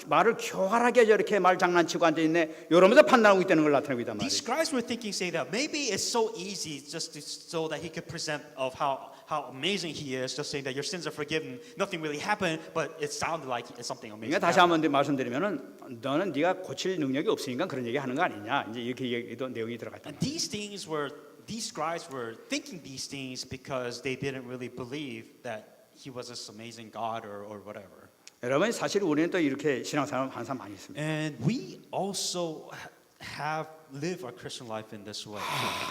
말을 교활하게 저렇게 말 장난치고 앉아 있네. 이러면서 판단하고 있다는 걸 나타내고 있단 These 말이에요. scribes were thinking, say that maybe it's so easy just to, so that he could present of how amazing he is, just saying that your sins are forgiven, nothing really happened, but it sounded like it's something amazing. 그러니까 다시 한번 말씀드리면은 너는 네가 고칠 능력이 없으니까 그런 얘기 하는 거 아니냐. 이제 이렇게 얘기도 내용이 들어갔단 And 말이에요. these scribes were thinking these things because they didn't really believe that he was this amazing God or whatever. 여러분 사실 우리는 또 이렇게 신앙생활 하는 사람 많이 있습니다. And we also have lived our Christian life in this way,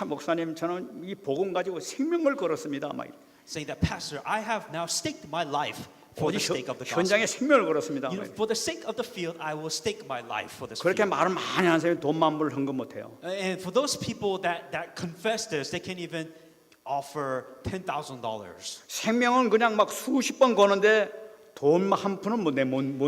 목사님 저는 이 복음 가지고 생명을 걸었습니다. 막 saying that, Pastor, I have now staked my life for 어디 the sake of the 현장에 gospel. 생명을 걸었습니다. You know, for the sake of the field, I will stake my life for this 그렇게 field. 말을 많이 하는 사람이 돈 만불 헌금 못해요. And for those people that confess this, they can even offer $10,000. 생명은 그냥 막 수십 번 거는데 돈 한 푼은 못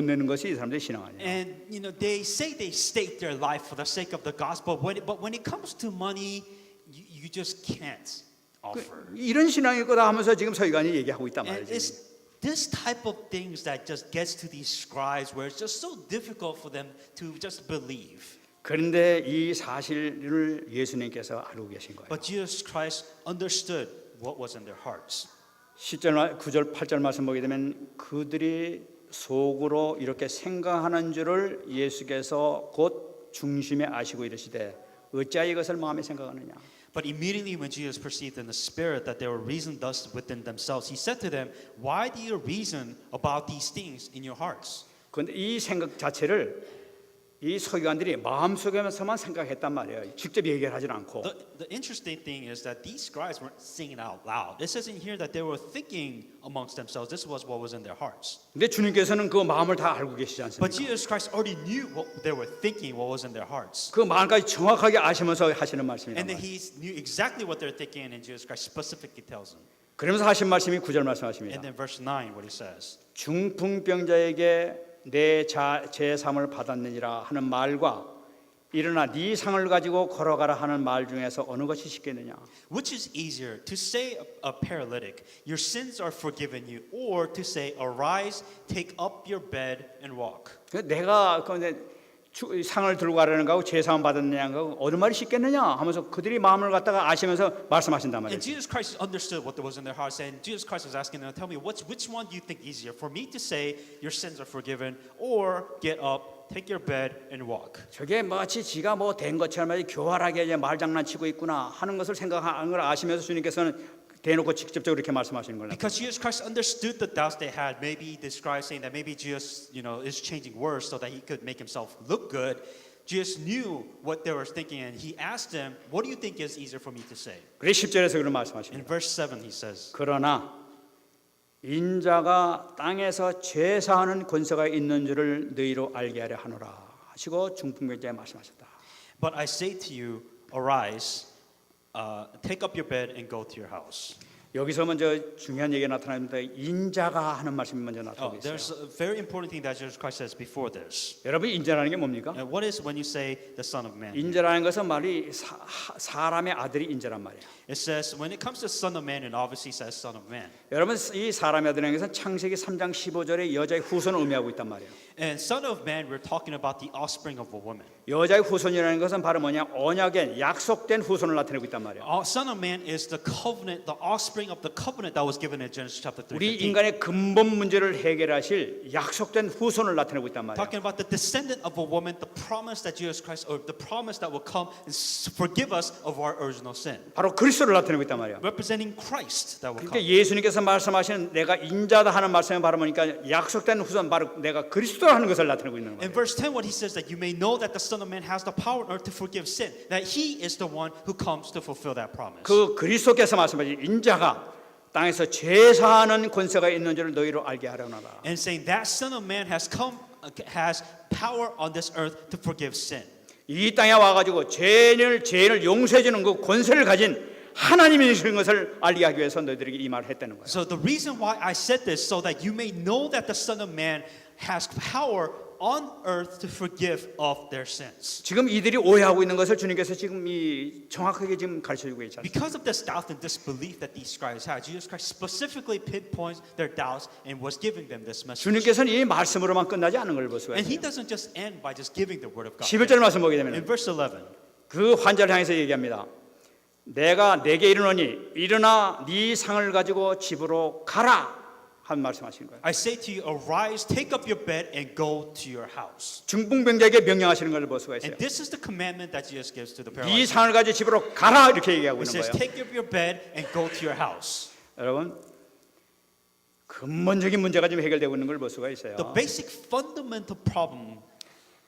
내는 것이 이 사람들의 신앙 아니에요. And you know, they say they stake their life for the sake of the gospel, but when it comes to money, you just can't offer. 이런 신앙일 거다 하면서 지금 서기관이 얘기하고 있단 And 말이죠. it's this type of things that just gets to these scribes where it's just so difficult for them to just believe. 그런데 이 사실을 예수님께서 알고 계신 거예요. But Jesus Christ understood what was in their hearts. 10절, 9절, 8절 말씀 보게 되면 그들이 속으로 이렇게 생각하는 줄을 예수께서 곧 중심에 아시고 이르시되 어찌하여 이것을 마음에 생각하느냐. But immediately when Jesus perceived in the spirit that they were reasoned thus within themselves, he said to them, "Why do you reason about these things in your hearts?" 그런데 이 생각 자체를 이 서기관들이 마음속에서만 생각했단 말이에요. 직접 얘기를 하지 않고. The interesting thing is that these scribes weren't singing out loud. It says in here that they were thinking amongst themselves. This was what was in their hearts. 근데 주님께서는 그 마음을 다 알고 계시지 But 않습니까? Jesus Christ already knew what they were thinking, what was in their hearts. 그 마음까지 정확하게 아시면서 하시는 말씀이란 And then 말이에요. he knew exactly what they're thinking, and Jesus Christ specifically tells them. 그러면서 하신 말씀이 9절 말씀하십니다. And then verse 9, what he says. 중풍병자에게 내 제삼을 받았느니라 하는 말과 일어나 네 상을 가지고 걸어가라 하는 말 중에서 어느 것이 쉽겠느냐? Which is easier, to say a paralytic, your sins are forgiven you, or to say, arise, take up your bed and walk? 내가 근데 상을 들고 가라는 거하고 제사함 받았느냐는 거하고 어느 말이 쉽겠느냐 하면서 그들이 마음을 갖다가 아시면서 말씀하신단 말이에요. And Jesus Christ understood what was in their hearts, and Jesus Christ was asking them, tell me, which one do you think easier? For me to say, your sins are forgiven, or get up, take your bed and walk? 저게 마치 지가 뭐 된 것처럼 교활하게 이제 말 장난치고 있구나 하는 것을 생각하는 걸 아시면서 주님께서는 대놓고 직접적으로 이렇게 말씀하시는 거예요. Because Jesus Christ understood the doubts they had. Maybe the scribes saying that maybe Jesus, is changing words so that he could make himself look good. Jesus knew what they were thinking, and he asked them, "What do you think is easier for me to say?" 그래 10절에서 그런 In 말씀하십니다. verse 7, he says, 그러나 인자가 땅에서 죄사하는 권세가 있는 줄을 너희로 알게 하려 하노라 하시고 중풍병자에 말씀하셨다. "But I say to you, arise, take up your bed and go to your house." 여기서 먼저 중요한 얘기가 나타납니다. 인자가 하는 말씀이 먼저 나타나고 있어요. There's a very important thing that Jesus Christ says before this. 여러분 인자라는 게 뭡니까? And what is when you say the Son of Man? 인자라는 것은 말이 사람의 아들이 인자란 말이에요. It says when it comes to Son of Man, it obviously says Son of Man. 여러분 이 사람의 아들이라는 것은 창세기 3장 15절에 여자의 후손을 의미하고 있단 말이에요. And Son of Man, we're talking about the offspring of a woman. 여자의 후손이라는 것은 바로 뭐냐? 언약의 약속된 후손을 나타내고 있단 말이에요. Son of Man is the covenant, the offspring of the covenant that was given in Genesis chapter 3. 우리 인간의 근본 문제를 해결하실 약속된 후손을 나타내고 있단 말이에요. Talking about the descendant of a woman, the promise that Jesus Christ, or the promise that will come and forgive us of our original sin. 바로 그리스도를 나타내고 있단 말이에요. Representing Christ that will 그러니까 come. 예수님께서 말씀하시는 내가 인자다 하는 말씀은 바로 뭐니까 약속된 후손 바로 내가 그리스도라 하는 것을 나타내고 있는 In 거예요. verse 10, what he says that you may know that the Son of Man has the power on earth to forgive sin, that he is the one who comes to fulfill that promise. 그 그리스도께서 말씀하신 인자가 땅에서 죄사하는 권세가 있는 줄을 너희로 알게 하려나다. And saying that Son of Man has come, has power on this earth to forgive sin. 이 땅에 와가지고 죄인을 용서해주는 그 권세를 가진 하나님이신 것을 알게 하기 위해서 너희들에게 이 말을 했다는 거예요. So the reason why I said this, so that you may know that the Son of Man has power on earth to forgive of their sins. 지금 이들이 오해하고 있는 것을 주님께서 지금 이 정확하게 지금 가르쳐주고 있지 않습니까? Because of this doubt and disbelief that these scribes had, Jesus Christ specifically pinpoints their doubts and was giving them this message. 주님께서는 이 말씀으로만 끝나지 않은 걸 볼 수가 And he 있어요. doesn't just end by just giving the word of God. 11절 말씀 보게 되면 In verse 11, 그 환자를 향해서 얘기합니다. 내가 내게 이르노니 일어나 네 상을 가지고 집으로 가라 한 말씀하신 거예요. I say to you, arise, take up your bed, and go to your house. 중풍병자에게 명령하시는 걸 볼 수가 있어요. And this is the commandment that Jesus gives to the 네 paralyzed. 상을 가지고 집으로 가라 이렇게 얘기하고 He 있는 says, 거예요. take up your bed and go to your house. 여러분 근본적인 문제가 지금 해결되고 있는 걸 볼 수가 있어요. The basic fundamental problem,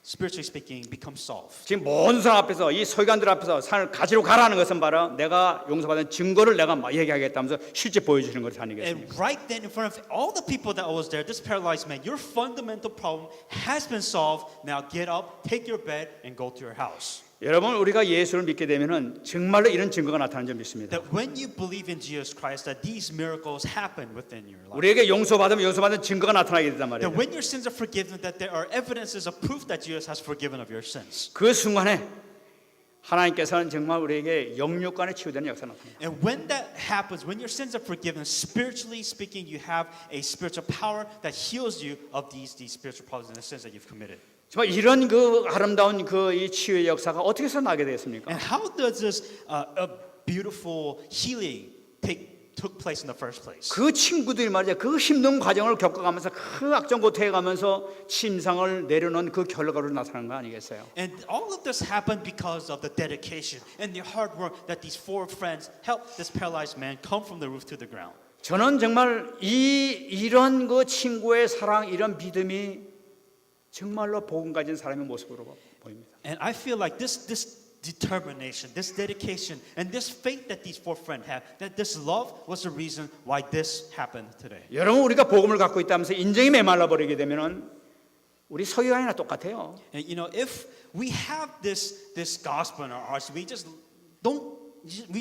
spiritually speaking, becomes solved. 지금 모든 사람 앞에서 이 서기관들 앞에서 상을 가지러 가라는 것은 바로 내가 용서받은 증거를 내가 얘기하겠다면서 실제 보여주시는 것이 아니겠습니까? And right then, in front of all the people that was there, this paralyzed man, your fundamental problem has been solved. Now get up, take your bed, and go to your house. 여러분 우리가 예수를 믿게 되면은 정말로 이런 증거가 나타나는 줄 믿습니다. That when you believe in Jesus Christ, that these miracles happen within your life. 우리에게 용서받으면 용서받은 증거가 나타나게 된단 말이에요. That when your sins are forgiven, that there are evidences of proof that Jesus has forgiven of your sins. 그 순간에 하나님께서는 정말 우리에게 영육간에 치유되는 역사 나타나요. And when that happens, when your sins are forgiven, spiritually speaking, you have a spiritual power that heals you of these spiritual problems and the sins that you've committed. 정말 이런 그 아름다운 그 이 치유의 역사가 어떻게 해서 나게 되었습니까? And how does this a beautiful healing took place in the first place? 그 친구들이 말이야 그 힘든 과정을 겪어가면서 그 악정 고통해가면서 침상을 내려놓은 그 결과로 나타난 거 아니겠어요? And all of this happened because of the dedication and the hard work that these four friends helped this paralyzed man come from the roof to the ground. 저는 정말 이런 그 친구의 사랑, 이런 믿음이 정말로 복음 가진 사람의 모습으로 보입니다. And I feel like this determination, this dedication, and this faith that these four friends have, that this love was the reason why this happened today. 여러분 우리가 복음을 갖고 있다면서 인정이 메말라 버리게 되면은 우리 서기관이나 똑같아요. And you know, if we have this gospel in our hearts, we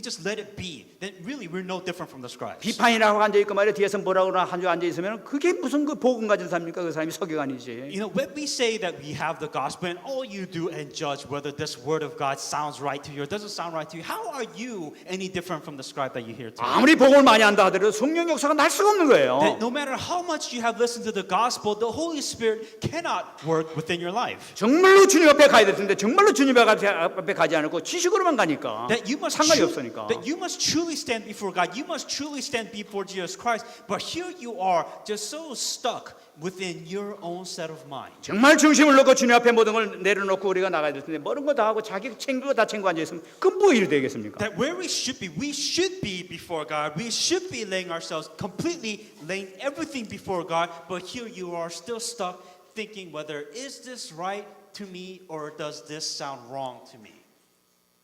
just let it be, then really we're no different from the scribes. 비판이라고 앉아 있고 말이야 뒤에서 뭐라고나 한 줄 앉아 있으면 그게 무슨 그 복음 가진 사람입니까? 그 사람이 서기관이지. You know, when we say that we have the gospel and all you do and judge whether this word of God sounds right to you or doesn't sound right to you, how are you any different from the scribe that you hear today? 아무리 복음을 많이 한다 하더라도 성령 역사가 날 수가 없는 거예요. That no matter how much you have listened to the gospel, the Holy Spirit cannot work within your life. 정말로 주님 앞에 가야 될 텐데 정말로 주님 앞에 가지 않고 지식으로만 가니까 That you must 상관이 없으니까. that you must truly stand before God. You must truly stand before Jesus Christ. But here you are, just so stuck within your own set of mind. 정말 중심을 놓고 주님 앞에 모든 걸 내려놓고 우리가 나가야 될 텐데 모든 거 다 하고 자기 챙기고 다 챙기고 앉아 있으면 그건 뭐 일이 되겠습니까? That where we should be before God. We should be laying ourselves completely, laying everything before God. But here you are still stuck thinking whether is this right to me or does this sound wrong to me.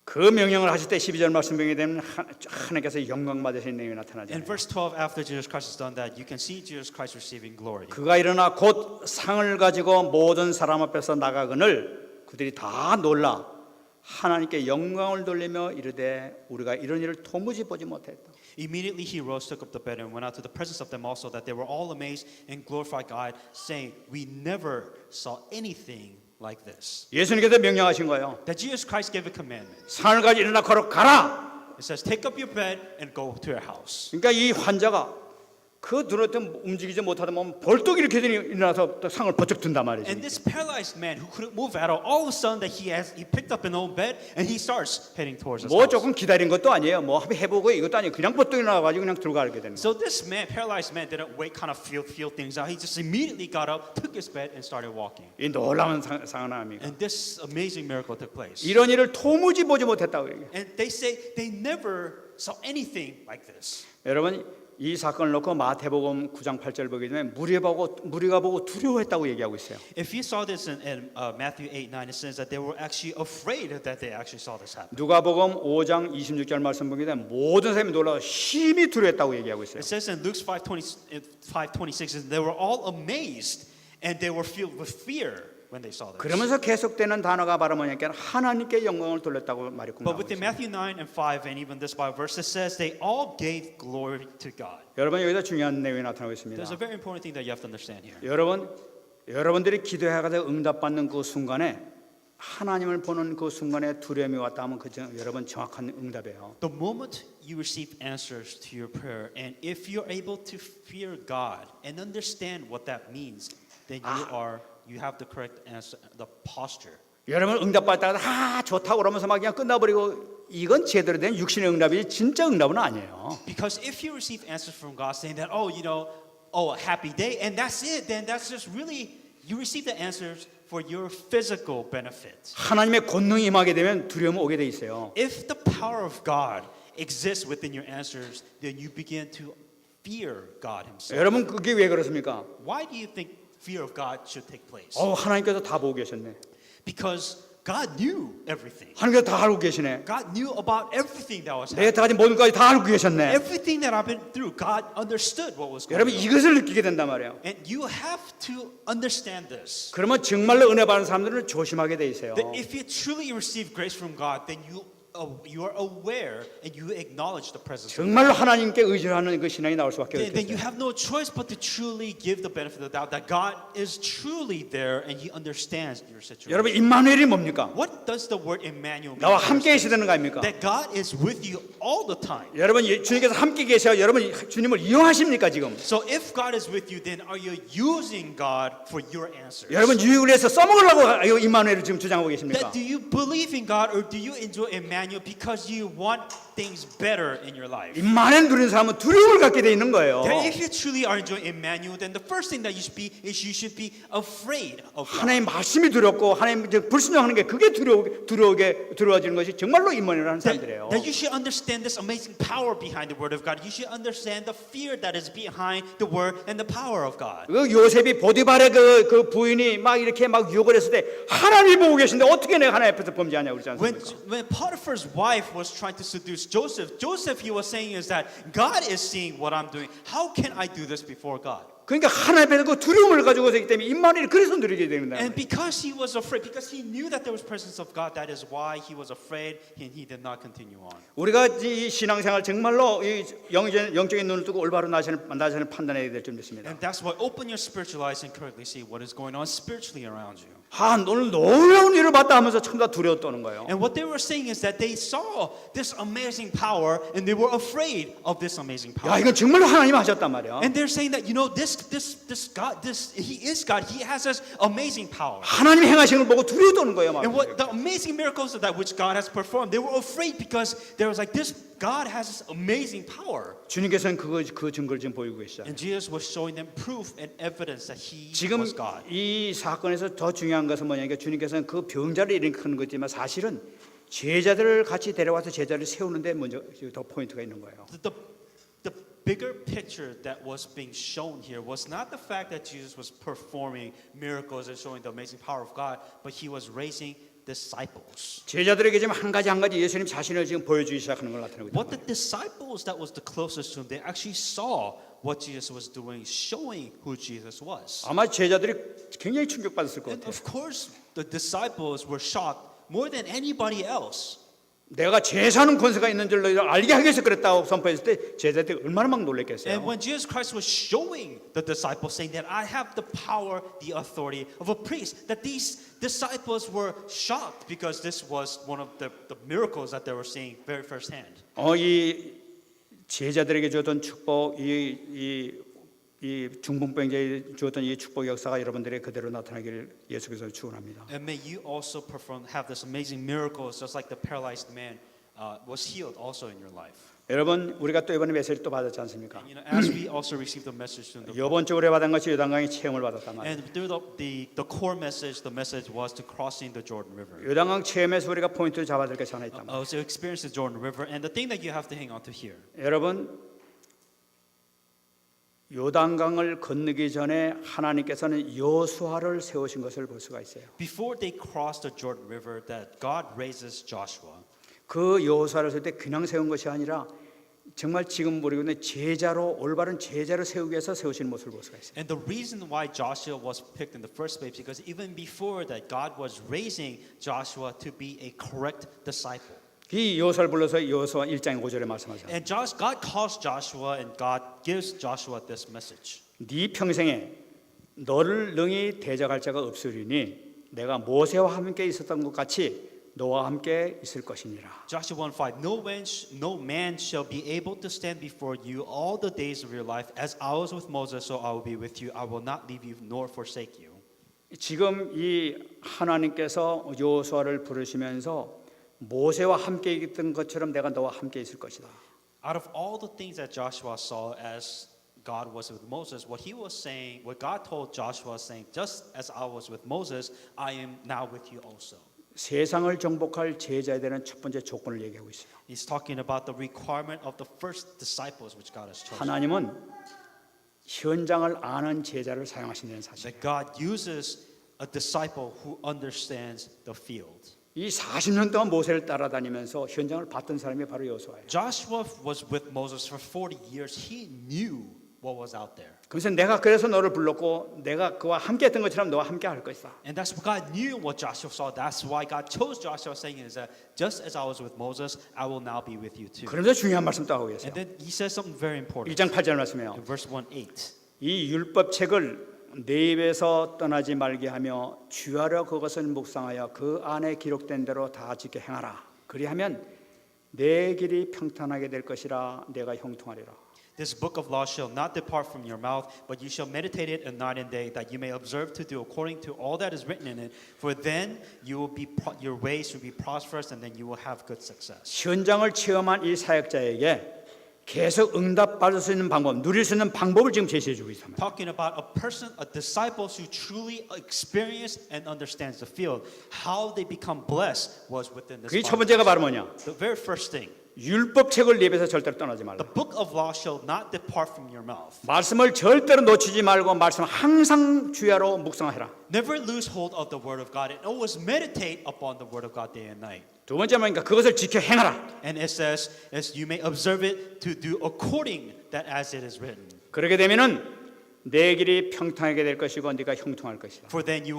그 명령을 하실 때 12절 말씀 보게 되면 하나님께서 영광 받으시는 내용이 In 나타나잖아요. verse 12, after Jesus Christ has done that, you can see Jesus Christ receiving glory. 그가 일어나 곧 상을 가지고 모든 사람 앞에서 나가거늘 그들이 다 놀라 하나님께 영광을 돌리며 이르되 우리가 이런 일을 도무지 보지 못했다. Immediately he rose, took up the bed, and went out to the presence of them also, that they were all amazed and glorified God, saying, "We never saw anything like this." 예수님께서 명령하신 거예요. That Jesus Christ gave a commandment. 상을 가지고 일어나 걸어가라. It says, "Take up your bed and go to your house." 그러니까 이 환자가 그 들었던 움직이지 못하다 보면 벌떡 이렇게 일어나서 또 상을 번쩍 든단 말이죠. And this paralyzed man who couldn't move at all of a sudden that he picked up an old bed and he starts heading towards his 뭐 house. 조금 기다린 것도 아니에요. 뭐 한번 해보고 이것도 아니에요. 그냥 벌떡 일어나가지고 그냥 들어가게 되는 거예요. So this man, paralyzed man, didn't wait, kind of feel things out. He just immediately got up, took his bed, and started walking. 이 놀라운 상하나입니다. And this amazing miracle took place. 이런 일을 도무지 보지 못했다고 얘기해요. And they say they never saw anything like this. 여러분 이 사건을 놓고 마태복음 9장 8절 보게 되면 무리가 보고 두려워했다고 얘기하고 있어요. If you saw this in Matthew 8:9, it says that they were actually afraid that they actually saw this happen. 누가복음 5장 26절 말씀 보게 되면 모든 사람이 놀라서 심히 두려워했다고 얘기하고 있어요. It says in Luke 5:26, they were all amazed and they were filled with fear when they saw this. 그러면서 계속되는 단어가 바로 뭐냐면 하나님께 영광을 돌렸다고 말이 But 나오고 within 있어요. Matthew 9 and 5 and even this Bible verse, it says they all gave glory to God. 여러분 여기다 중요한 내용이 나타나고 있습니다. There's a very important thing that you have to understand here. 여러분 여러분들이 기도해가지고 응답받는 그 순간에 하나님을 보는 그 순간에 두려움이 왔다 하면 여러분 정확한 응답이에요. The moment you receive answers to your prayer, and if you're able to fear God and understand what that means, then you have the correct answer, the posture. 여러분 응답받다가 좋다고 그러면서 막 그냥 끝나버리고 이건 제대로 된 육신의 응답이지 진짜 응답은 아니에요. Because if you receive answers from God saying that, happy day, and that's it, then that's just really, you receive the answers for your physical benefit. 하나님의 권능이 임하게 되면 두려움이 오게 돼 있어요. If the power of God exists within your answers, then you begin to fear God Himself. 여러분 그게 왜 그렇습니까? Why do you think fear of God should take place? 하나님께서 다 보고 계셨네. Because God knew everything. 하나님께서 다 알고 계시네. God knew about everything that was 내가 happening. 다 가진 모든 것까지 다 알고 계셨네. Everything that I've been through, God understood what was going 여러분 on. 이것을 느끼게 된단 말이에요. And you have to understand this. 그러면 정말로 은혜 받는 사람들은 조심하게 돼 있어요. That if you truly receive grace from God, then you are aware and you acknowledge the presence of God. 정말로 하나님께 의존하는 그 신앙이 나올 수밖에 Then you 없겠어요. have no choice but to truly give the benefit of the doubt that God is truly there and He understands your situation. 여러분 임마누엘이 뭡니까? What does the word Emmanuel mean? 나와 함께 계시다는 거 아닙니까? That God is with you all the time. 여러분 주님께서 함께 계셔 여러분 주님을 이용하십니까 지금? So if God is with you, then are you using God for your answers? 여러분 유익을 해서 써먹으려고 임마누엘을 지금 주장하고 계십니까? That do you believe in God or do you enjoy Emmanuel because you want things better in your life? 임마누엘 누리는 사람은 두려움을 갖게 돼 있는 거예요. That if you truly are enjoying Emmanuel, then the first thing that you should be afraid of God. 하나님 말씀이 두렵고 하나님 불순종하는 게 그게 두려워지는 것이 정말로 임마누엘하는 사람들이에요. That you should understand this amazing power behind the Word of God. You should understand the fear that is behind the Word and the power of God. 그 요셉이 보디발의 그 부인이 막 이렇게 막 유혹을 했을 때 하나님이 보고 계신데 어떻게 내가 하나님 앞에서 범죄하냐고 그러지 않습니까? When Potiphar's wife was trying to seduce Joseph, he was saying is that God is seeing what I'm doing. How can I do this before God? 그러니까 하나님 앞에서 그 두려움을 가지고 있기 때문에 임마누엘이 그래서 누리게 됩니다. And because he was afraid, because he knew that there was presence of God, that is why he was afraid and he did not continue on. 우리가 이 신앙생활 정말로 이 영적인 눈을 뜨고 올바로 나신을 판단해야 될 점 있습니다. And that's why open your spiritual eyes and correctly see what is going on spiritually around you. 오늘 놀라운 일을 봤다 하면서 전부 다 두려워 떠는 거예요. And what they were saying is that they saw this amazing power and they were afraid of this amazing power. 야 이건 정말로 하나님 하셨단 말이야. And they're saying that this God, He is God. He has this amazing power. 하나님 행하시는 걸 보고 두려워 떠는 거예요. 막. And what the amazing miracles that which God has performed, they were afraid because there was like this God has this amazing power. 주님께서는 그 증거를 지금 보이고 계시죠. And Jesus was showing them proof and evidence that He 지금 was God. 이 사건에서 더 중요한 것은 뭐냐면 주님께서는 그 병자를 일으키는 거지만 사실은 제자들을 같이 데려와서 제자를 세우는데 먼저 더 포인트가 있는 거예요. The bigger picture that was being shown here was not the fact that Jesus was performing miracles and showing the amazing power of God, but He was raising disciples. 제자들에게 지금 한 가지 예수님 자신을 지금 보여주기 시작하는 걸 나타내고 What 있다. the disciples that was the closest to Him, they actually saw what Jesus was doing, showing who Jesus was. 아마 제자들이 굉장히 충격받았을 것 And 같아요. of course, the disciples were shocked more than anybody else. 내가 제사하는 권세가 있는 줄 너희들 알게 하기 위해서 그랬다고 선포했을 때 제자들이 얼마나 막 놀랐겠어요. And when Jesus Christ was showing the disciples, saying that I have the power, the authority of a priest, that these disciples were shocked because this was one of the miracles that they were seeing very firsthand. 이 제자들에게 주었던 축복, 이 중풍병자에 주었던 이 축복 역사가 여러분들의 그대로 나타나기를 예수께서 축원합니다. And may you also have this amazing miracles, just like the paralyzed man was healed also in your life. 여러분 우리가 또 이번에 메시지를 또 받았지 않습니까? You know, as we also received the message from the 이번 주 우리 받은 것이 요단강의 체험을 받았단 말이에요. and through the core message, the message was to crossing the Jordan River. 요단강 체험에서 우리가 포인트를 잡아야 될 것이 하나 있단 말이에요. So experience the Jordan River, and the thing that you have to hang on to here. 여러분 요단강을 건너기 전에 하나님께서는 여호수아를 세우신 것을 볼 수가 있어요. Before they crossed the Jordan River, that God raises Joshua. 그 여호수아를 세울 때 그냥 세운 것이 아니라 정말 지금 모르고 있는 제자로 올바른 제자로 세우기 위해서 세우신 모습을 볼 수가 있어요. And the reason why Joshua was picked in the first place, because even before that, God was raising Joshua to be a correct disciple. 이 여호수아를 불러서 여호수아 1장 5절에 말씀하잖아요. And God calls Joshua, and God gives Joshua this message. 네 평생에 너를 능히 대적할 자가 없으리니 내가 모세와 함께 있었던 것 같이 너와 함께 있을 것이니라. Joshua 1:5 No man shall be able to stand before you all the days of your life. As I was with Moses, so I will be with you. I will not leave you nor forsake you. 지금 이 하나님께서 여호수아를 부르시면서 모세와 함께 있던 것처럼 내가 너와 함께 있을 것이다. Out of all the things that Joshua saw as God was with Moses, what he was saying, what God told Joshua was saying, just as I was with Moses, I am now with you also. 세상을 정복할 제자에 대한 첫 번째 조건을 얘기하고 있어요. He's talking about the requirement of the first disciples which God has chosen. 하나님은 현장을 아는 제자를 사용하신다는 사실. That God uses a disciple who understands the field. 이 40년 동안 모세를 따라다니면서 현장을 봤던 사람이 바로 여호수아예요. Joshua was with Moses for 40 years. He knew what was out there. 그래서 내가 그래서 너를 불렀고 내가 그와 함께했던 것처럼 너와 함께 할 것이다. And that's what God knew what Joshua saw. That's why God chose Joshua, saying is that just as I was with Moses, I will now be with you too. 그러면서 중요한 말씀 또 하고 계세요. And then he says something very important. 1장 8절 말씀이에요. In verse 1:8. 이 율법책을 내 입에서 떠나지 말게 하며 주야로 그것을 묵상하여 그 안에 기록된 대로 다 지켜 행하라. 그리하면 내 길이 평탄하게 될 것이라 내가 형통하리라. This book of law shall not depart from your mouth, but you shall meditate it night and day, that you may observe to do according to all that is written in it. For then your ways will be prosperous, and then you will have good success. 현장을 체험한 이 사역자에게 계속 응답받을 수 있는 방법, 누릴 수 있는 방법을 지금 제시해 주고 있습니다. Talking about a disciple who truly experienced and understands the field, how they become blessed was within this. 그게 첫 번째가 바로 뭐냐? The very first thing. 율법책을 내 입에서 절대로 떠나지 말라. The book of law shall not depart from your mouth. 말씀을 절대로 놓치지 말고 말씀을 항상 주야로 묵상하라. Never lose hold of the word of God and always meditate upon the word of God day and night. 두 번째 뭐니까 그것을 지켜 행하라. And it says, as you may observe it to do according that as it is written. 그렇게 되면은 내 길이 평탄하게 될 것이고 네가 형통할 것이다. For then you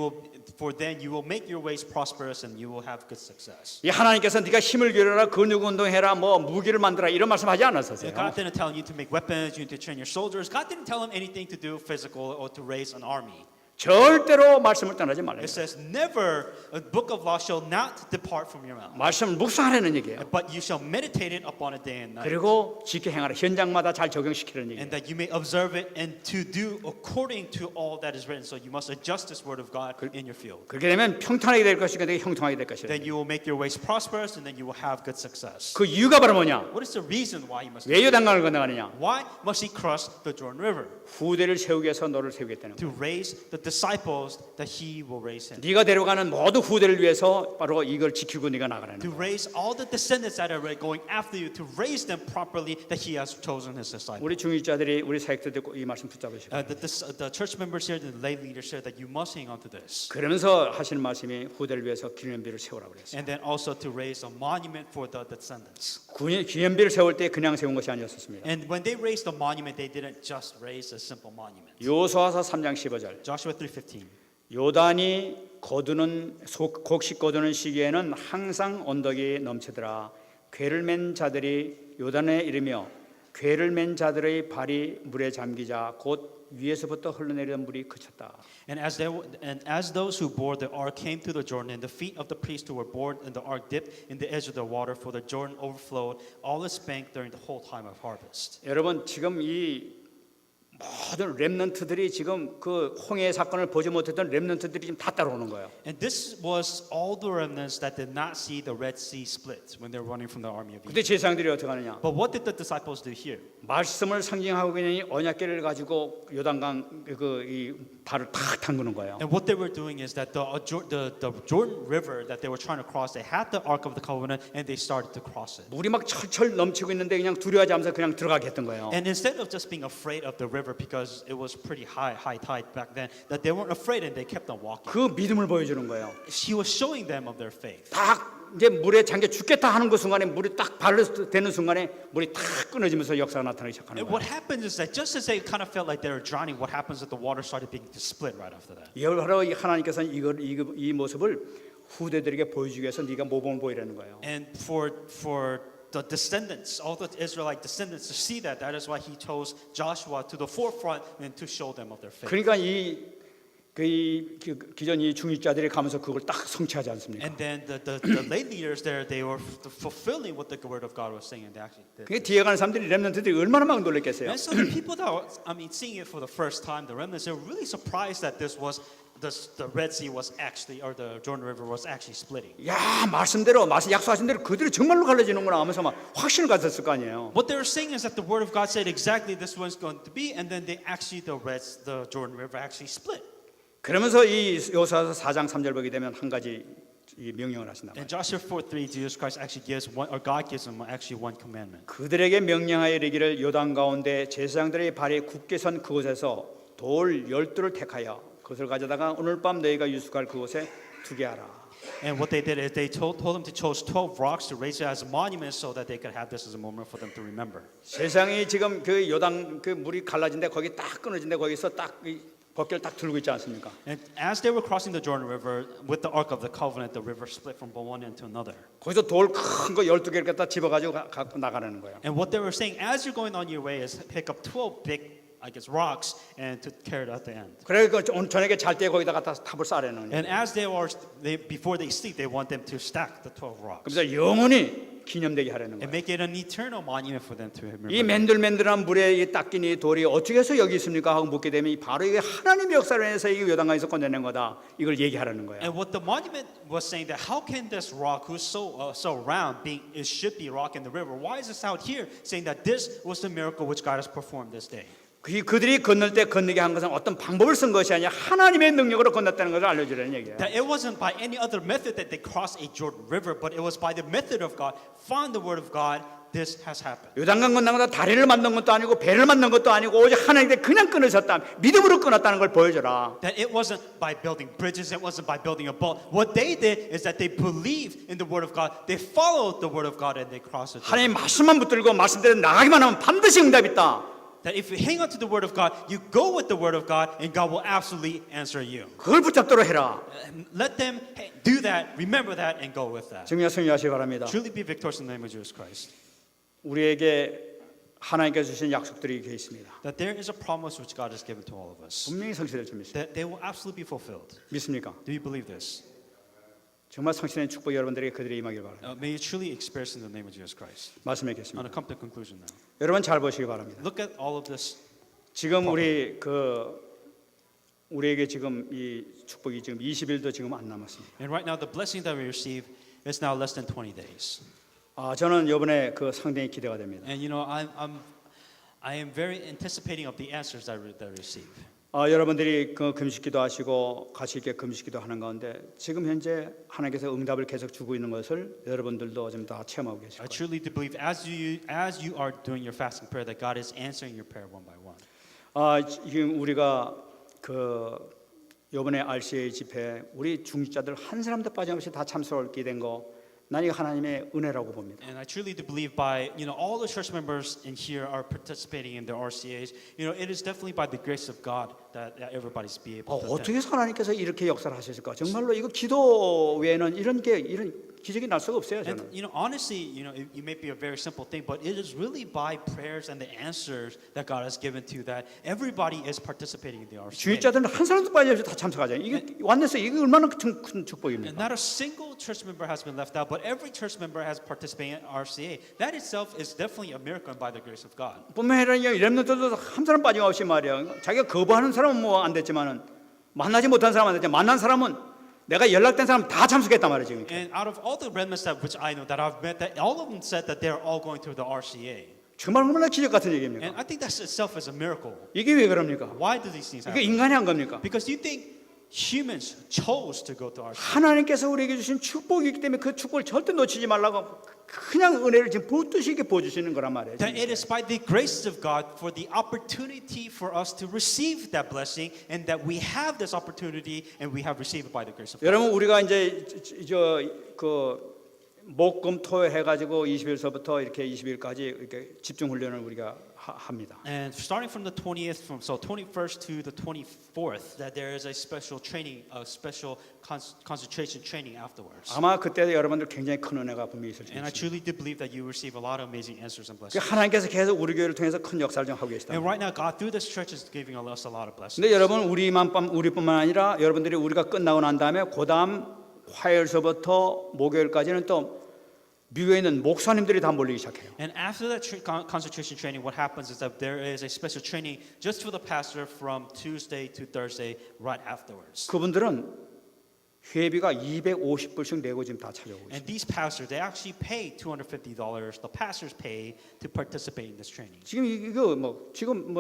will make your ways prosperous and you will have good success. 이 하나님께서 네가 힘을 기울여라, 근육 운동해라, 뭐 무기를 만들라 이런 말씀하지 않았었어요. God didn't tell you to make weapons, you need to train your soldiers. God didn't tell him anything to do physical or to raise an army. 절대로 말씀을 떠나지 말라. It says, never a book of law shall not depart from your mouth. 말씀을 묵상하라는 얘기예요. But you shall meditate it upon it day and night. 그리고 지켜 행하라. 현장마다 잘 적용시키라는 얘기예요. And that you may observe it and to do according to all that is written. So you must adjust this word of God in your field. 그렇게 되면 평탄하게 될 것이고 내가 형통하게 될 것이다. Then you will make your ways prosperous and then you will have good success. 그 이유가 바로 뭐냐? What is the reason why you must? 왜 요단강을 건너가느냐? Why must he cross the Jordan River? 후대를 세우기 위해서 너를 세우겠다는 거야. To raise the disciples that he will raise him. 네가 데려가는 모든 후대를 위해서 바로 이걸 지키고 네가 나가라는 To 거야. raise all the descendants that are going after you, to raise them properly, that he has chosen his disciples. 우리 중직자들이 우리 사역자들 이 말씀 붙잡으시고 The church members here, the lay leaders here, that you must hang on to this. 그러면서 하시는 말씀이 후대를 위해서 기념비를 세우라고 그랬어요. And then also to raise a monument for the descendants. 기념비를 세울 때 그냥 세운 것이 아니었습니다. And when they raised the monument, they didn't just raise a simple monument. 여호수아서 3장 15절. Joshua 3:15. 요단이 곡식 거두는 시기에는 항상 언덕이 넘치더라. 괴를 맨 자들이 요단에 이르며 괴를 맨 자들의 발이 물에 잠기자 곧 위에서부터 흘러내리던 물이 그쳤다. And as those who bore the ark came to the Jordan, and the feet of the priests who were borne in the ark dipped in the edge of the water, for the Jordan overflowed all its bank during the whole time of harvest. 여러분 지금 이 모든 렘넌트들이 지금 그 홍해 사건을 보지 못했던 렘넌트들이 지금 다 따라오는 거예요. And this was all the remnants that did not see the Red Sea split when they were running from the army of 그때 Egypt. 제사장들이 어떻게 하느냐? But what did the disciples do here? 말씀을 상징하고 있는 언약궤를 가지고 요단강 이 발을 탁 담그는 거예요. And what they were doing is that the Jordan River that they were trying to cross, they had the Ark of the Covenant, and they started to cross it. 물이 막 철철 넘치고 있는데 그냥 두려워하지 않으면서 그냥 들어가게 했던 거예요. And instead of just being afraid of the river because it was pretty high tide back then, that they weren't afraid and they kept on walking. 그 믿음을 보여주는 거예요. He was showing them of their faith. 딱 이제 물에 잠겨 죽겠다 하는 그 순간에 물이 딱 발로 되는 순간에 물이 탁 끊어지면서 역사가 나타나기 시작하는 And 거예요. what happens is that just as they kind of felt like they were drowning, what happens is that the water started being split right after that. 바로 하나님께서는 이 모습을 후대들에게 보여주기 위해서 네가 모범을 보이라는 거예요. And for the descendants, all the Israelite descendants to see that is why he chose Joshua to the forefront and to show them of their faith. 그러니까 이 기존 이 중직자들이 가면서 그걸 딱 성취하지 않습니까? And then the lay leaders there, they were fulfilling what the word of God was saying, and they actually did. 그 뒤에 가는 사람들이 렘넌트들이 얼마나 막 놀랐겠어요. And so the people that were, seeing it for the first time, the remnants, they were really surprised that this was the Red Sea was actually, or the Jordan River was actually splitting. 야, 말씀대로 약속하신 대로 그대로 정말로 갈라지는구나 하면서 막 확신을 가졌을 거 아니에요. What they were saying is that the word of God said exactly this was going to be, and then the Jordan River actually split. 그러면서 이 여호수아서 4장 3절 보게 되면 한 가지 이 명령을 하신다. In Joshua 4:3, Jesus Christ actually gives one, or God gives them actually one commandment. 그들에게 명령하여 이르기를 요단 가운데 제사장들의 발이 굳게 선 그곳에서 돌 12를 택하여 그것을 가져다가 오늘 밤 너희가 유숙할 그곳에 두게 하라. And what they did is they told them to choose 12 rocks to raise it as a monument so that they could have this as a moment for them to remember. 세상이 지금 그 요단 그 물이 갈라진데 거기 딱 끊어진데 거기서 딱 벗개를 딱 들고 있지 않습니까? And as they were crossing the Jordan River with the Ark of the Covenant, the river split from one end to another. 거기서 돌 큰 거 12개를 갖다 집어가지고 갖고 나가는 거예요. And what they were saying as you're going on your way is pick up 12 big, rocks and to carry it at the end. 그래 그 오늘 저녁에 잘 때 거기다 갖다 탑을 쌓으라는 거예요. And as before they sleep, they want them to stack the 12 rocks 그래서 영원히 기념되게 하라는 and 거예요. make it an eternal monument for them to 이 remember. 맨들맨들한 물에 이 닦인 이 돌이 어떻게 해서 여기 있습니까 하고 묻게 되면 바로 이게 하나님의 역사로 해서 이 요단강에서 꺼내는 거다. 이걸 얘기하라는 거예요. And what the monument was saying that how can this rock, who's so round, it should be rock in the river? Why is this out here saying that this was the miracle which God has performed this day? 그들이 건널 때 건너게 한 것은 어떤 방법을 쓴 것이 아니라 하나님의 능력으로 건넜다는 것을 알려주려는 얘기예요. That it wasn't by any other method that they crossed a Jordan River, but it was by the method of God, found the word of God. This has happened. 요단강 건너가다 다리를 만든 것도 아니고 배를 만든 것도 아니고 오직 하나님께 그냥 끊어졌다. 믿음으로 끊었다는 걸 보여줘라. That it wasn't by building bridges, it wasn't by building a boat. What they did is that they believed in the word of God, they followed the word of God, and they crossed it. 하나님 말씀만 붙들고 말씀대로 나가기만 하면 반드시 응답이 있다. That if you hang on to the word of God, you go with the word of God, and God will absolutely answer you. 그걸 붙잡도록 해라. Let them do that, remember that, and go with that. 정리하 승리하시기 바랍니다. Truly be victorious in the name of Jesus Christ. 우리에게 하나님께서 주신 약속들이 계 있습니다. That there is a promise which God has given to all of us. 분명히 성취될 줄 믿습니다. That they will absolutely be fulfilled. 믿습니까? Do you believe this? 정말 성취된 축복 여러분들에게 그들이 임하길 바랍니다. May you truly experience in the name of Jesus Christ. 말씀하겠습니다. I'm going to come to a conclusion now. 여러분 잘 보시기 바랍니다. Look at all of this. 지금 우리에게 지금 이 축복이 지금 20일도 지금 안 남았습니다. And right now, the blessing that we receive is now less than 20 days. 저는 이번에 상당히 기대가 됩니다. And I am very anticipating of the answers that I receive. 여러분들이 금식기도 하시고 같이 이렇게 금식기도 하는 가운데 지금 현재 하나님께서 응답을 계속 주고 있는 것을 여러분들도 좀 다 체험하고 계실 I 거예요. truly do believe as you are doing your fasting prayer that God is answering your prayer one by one. 지금 우리가 이번에 RCA 집회 우리 중직자들 한 사람도 빠짐없이 다 참석하게 된 거 난 이거 하나님의 은혜라고 봅니다. And I truly do believe by all the church members in here are participating in the RCAs. It is definitely by the grace of God that everybody's be able to attend. 어떻게 해서 하나님께서 이렇게 역사를 하셨을까? 정말로 이거 기도 외에는 이런 기적이 날 수가 없어요. 저는. And honestly, it may be a very simple thing, but it is really by prayers and the answers that God has given to that everybody is participating in the RCA. 주일자들은 한 사람도 빠짐없이 다 참석하잖아요. 이게 완내서 이게 얼마나 큰 축복입니까? And not a single church member has been left out, but every church member has participated in RCA. That itself is definitely a miracle by the grace of God. 뿐만 아니라 렘넌트들도 한 사람 빠짐없이 말이야. 자기가 거부하는 사람은 뭐 안 됐지만은 만나지 못한 사람 안 됐지만 만난 사람은 내가 연락된 사람 다 참석했단 말이에요. 지금. And out of all the remnants which I know that I've met, that all of them said that they're all going through the RCA. 정말 얼마나 기적 같은 And 얘기입니까? I think that itself is a miracle. 이게 왜 그럽니까? Why do these things 이게 happen? 인간이 한 겁니까? Because you think humans chose to go to RCA. 하나님께서 우리에게 주신 축복이기 때문에 그 축복을 절대 놓치지 말라고 그냥 은혜를 지금 붓듯이 이렇게 부어주시는 거란 말이에요. That it is by the grace of God for the opportunity for us to receive that blessing, and that we have this opportunity and we have received it by the grace of God. 여러분 우리가 이제 목금토 해가지고 20일서부터 이렇게 20일까지 이렇게 집중 훈련을 우리가 합니다. And starting from the 20th, from so 21st to the 24th, that there is a special training, a special concentration training afterwards. 아마 그때 여러분들 굉장히 큰 은혜가 분명히 있을 And I 것입니다. truly do believe that you receive a lot of amazing answers and 그 blessings. 하나님께서 계속 우리 교회를 통해서 큰 역사를 좀 하고 계시다. And right now, God through this church is giving us a lot of blessings. 근데 여러분 우리뿐만 아니라 여러분들이 우리가 끝나고 난 다음에 그다음 화요일서부터 목요일까지는 또 미국에 있는 목사님들이 다 몰리기 시작해요. And after that concentration training, what happens is that there is a special training just for the pastor from Tuesday to Thursday right afterwards. 그분들은 회비가 250불씩 내고 지금 다 찾아오고 있어요. And these pastors, they actually pay $250. The pastors pay to participate in this training. 지금 이거 지금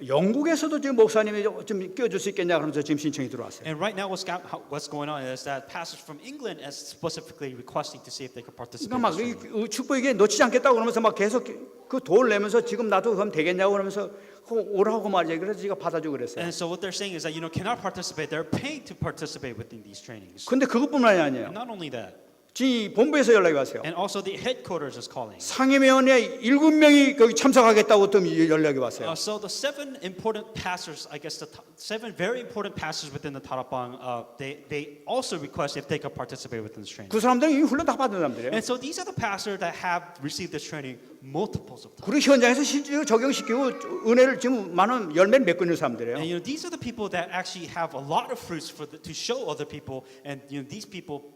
영국에서도 지금 목사님이 좀 껴줄 수 있겠냐 그러면서 지금 신청이 들어왔어요. And right now, what's going on is that pastors from England are specifically requesting to see if they can participate. 그러니까 in this training. 막 축복에게 놓치지 않겠다고 그러면서 막 계속 그 돈을 내면서 지금 나도 그럼 되겠냐고 그러면서 오라고 말이죠. 그래서 제가 받아주고 그랬어요. And so what they're saying is that cannot participate. They're paid to participate within these trainings. 근데 그것뿐만이 아니에요. And not only that, 지금 본부에서 연락이 왔어요. and also the headquarters is calling. 상임위원회 7명이 거기 참석하겠다고 또 연락이 왔어요. So the 7 important pastors, I guess 7 very important pastors within the Tarapang, they also request if they can participate within this training. 그 사람들은 이미 훈련 다 받은 사람들이에요. And so these are the pastors that have received this training multiples of times. 그리고 현장에서 실제로 적용시키고 은혜를 지금 많은 열매를 맺고 있는 사람들이에요. And these are the people that actually have a lot of fruits to show other people, and these people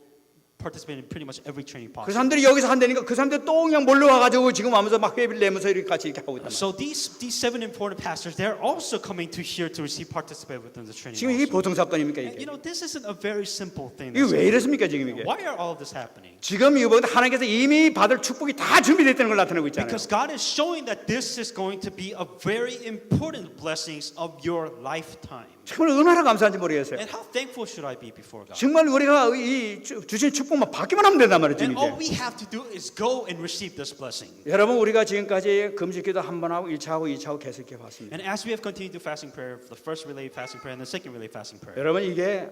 participate in pretty much every training 그 possible. 사람들이 여기서 한다니까 그 사람들 또 그냥 몰려와가지고 지금 하면서 막 회비를 내면서 이렇게 같이 이렇게 하고 있단 말이에요. So these 7 important pastors, they're also coming to here to participate within the training. 지금 이게 also. 보통 사건입니까 And, 이게? this isn't a very simple thing. 이게 왜 이렇습니까 지금 이게? Why are all of this happening? 지금 이거보다 하나님께서 이미 받을 축복이 다 준비됐다는 걸 나타내고 있잖아요. Because God is showing that this is going to be a very important blessings of your lifetime. 정말 얼마나 감사한지 모르겠어요. And how thankful should I be before God? 정말 우리가 이 주신 축복만 받기만 하면 된단 말이죠. And all 이제. we have to do is go and receive this blessing. 여러분 우리가 지금까지 금식기도 한 번 하고 1차하고 2차하고 계속 이렇게 봤습니다. And as we have continued to fasting prayer, the first relay fasting prayer and the second relay fasting prayer, 여러분 이게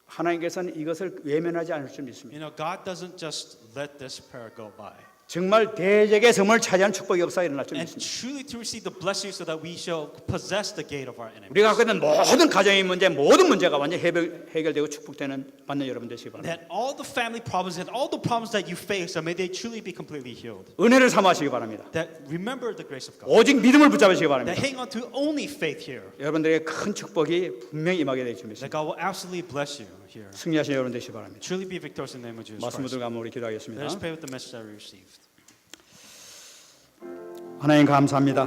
하나님께서는 이것을 외면하지 않을 줄 믿습니다. God doesn't just let this prayer go by. 정말 대적의 성을 차지하는 축복의 역사가 일어날 줄 And 믿습니다. truly to receive the blessing so that we shall possess the gate of our enemies. 우리가 갖고 있는 모든 가정의 문제, 모든 문제가 완전히 해결되고 축복되는 받는 여러분 되시기 바랍니다. That all the family problems and all the problems that you face, may they truly be completely healed. 은혜를 삼으시기 바랍니다. That remember the grace of God. 오직 믿음을 붙잡으시기 바랍니다. That hang on to only faith here. 여러분들에게 큰 축복이 분명히 임하게 될 줄 믿습니다. That God will absolutely bless you here. 승리하신 여러분 되시기 바랍니다. Truly be victorious in the name of Jesus 말씀을 Christ. 들고 한번 우리 기도하겠습니다. Let us pray with the message that we received. 하나님 감사합니다.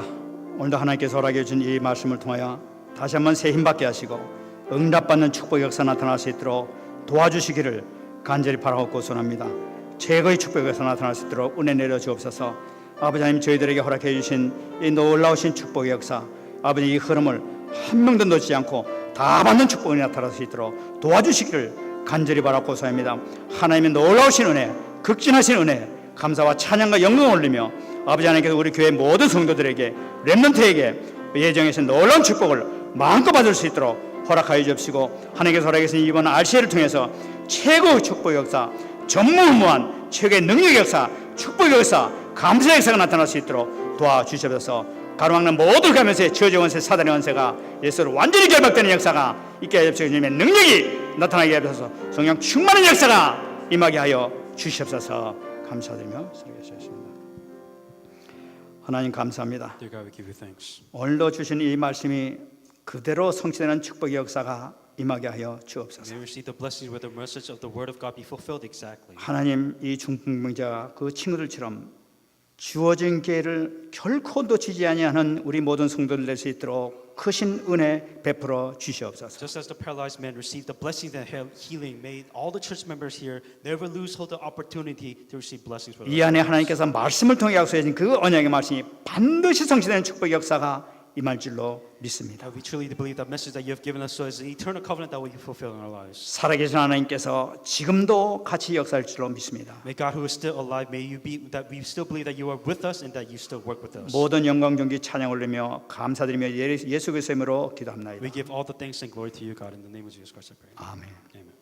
오늘도 하나님께서 허락해 주신 이 말씀을 통하여 다시 한번 새 힘받게 하시고 응답받는 축복의 역사 나타날 수 있도록 도와주시기를 간절히 바라고 소원합니다. 최고의 축복의 역사 나타날 수 있도록 은혜 내려 주옵소서. 아버지 하나님 저희들에게 허락해 주신 이 놀라우신 축복의 역사, 아버지 이 흐름을 한 명도 놓치지 않고 다 받는 축복이 나타날 수 있도록 도와주시기를 간절히 바라고 소원합니다. 하나님의 놀라우신 은혜, 극진하신 은혜, 감사와 찬양과 영광을 올리며 아버지 하나님께서 우리 교회 모든 성도들에게 렘넌트에게 예정하신 놀라운 축복을 마음껏 받을 수 있도록 허락하여 주옵시고 하나님께서 허락하신 이번 RCA를 통해서 최고의 축복의 역사, 전무후무한 최고의 능력의 역사, 축복의 역사, 감사의 역사가 나타날 수 있도록 도와주시옵소서. 가로막는 모든 가면서의 지어진 원세 사단의 원세가 예수로 완전히 결박되는 역사가 있게 하여 주시고 주님의 능력이 나타나게 하셔서 성령 충만한 역사가 임하게 하여 주시옵소서. 감사드리며 설교하셨습니다. 하나님 감사합니다. Dear God, we give you thanks. 오늘도 주신 이 말씀이 그대로 성취되는 축복의 역사가 임하게 하여 주옵소서. May we receive the blessings where the message of the word of God be fulfilled exactly. 하나님 이 중풍병자 그 친구들처럼 주어진 기회를 결코 놓치지 아니하는 우리 모든 성도들 될 수 있도록 크신 은혜 베풀어 주시옵소서. Just as the paralyzed man received the blessings and healing, may all the church members here never lose hold the opportunity to receive blessings for 이 안에 하나님께서 말씀을 통해 약속해 주신 그 언약의 말씀이 반드시 성취되는 축복의 역사가 임할 줄로 믿습니다. We truly believe that message that you have given us so is an eternal covenant that we can fulfill in our lives. 살아계신 하나님께서 지금도 같이 역사할 줄로 믿습니다. May God who is still alive, may you be that we still believe that you are with us and that you still work with us. 모든 영광 존귀 찬양 올리며 감사드리며 예수 그리스도의 이름으로 기도합나이다. We give all the thanks and glory to you, God, in the name of Jesus Christ I pray. 아멘. Amen.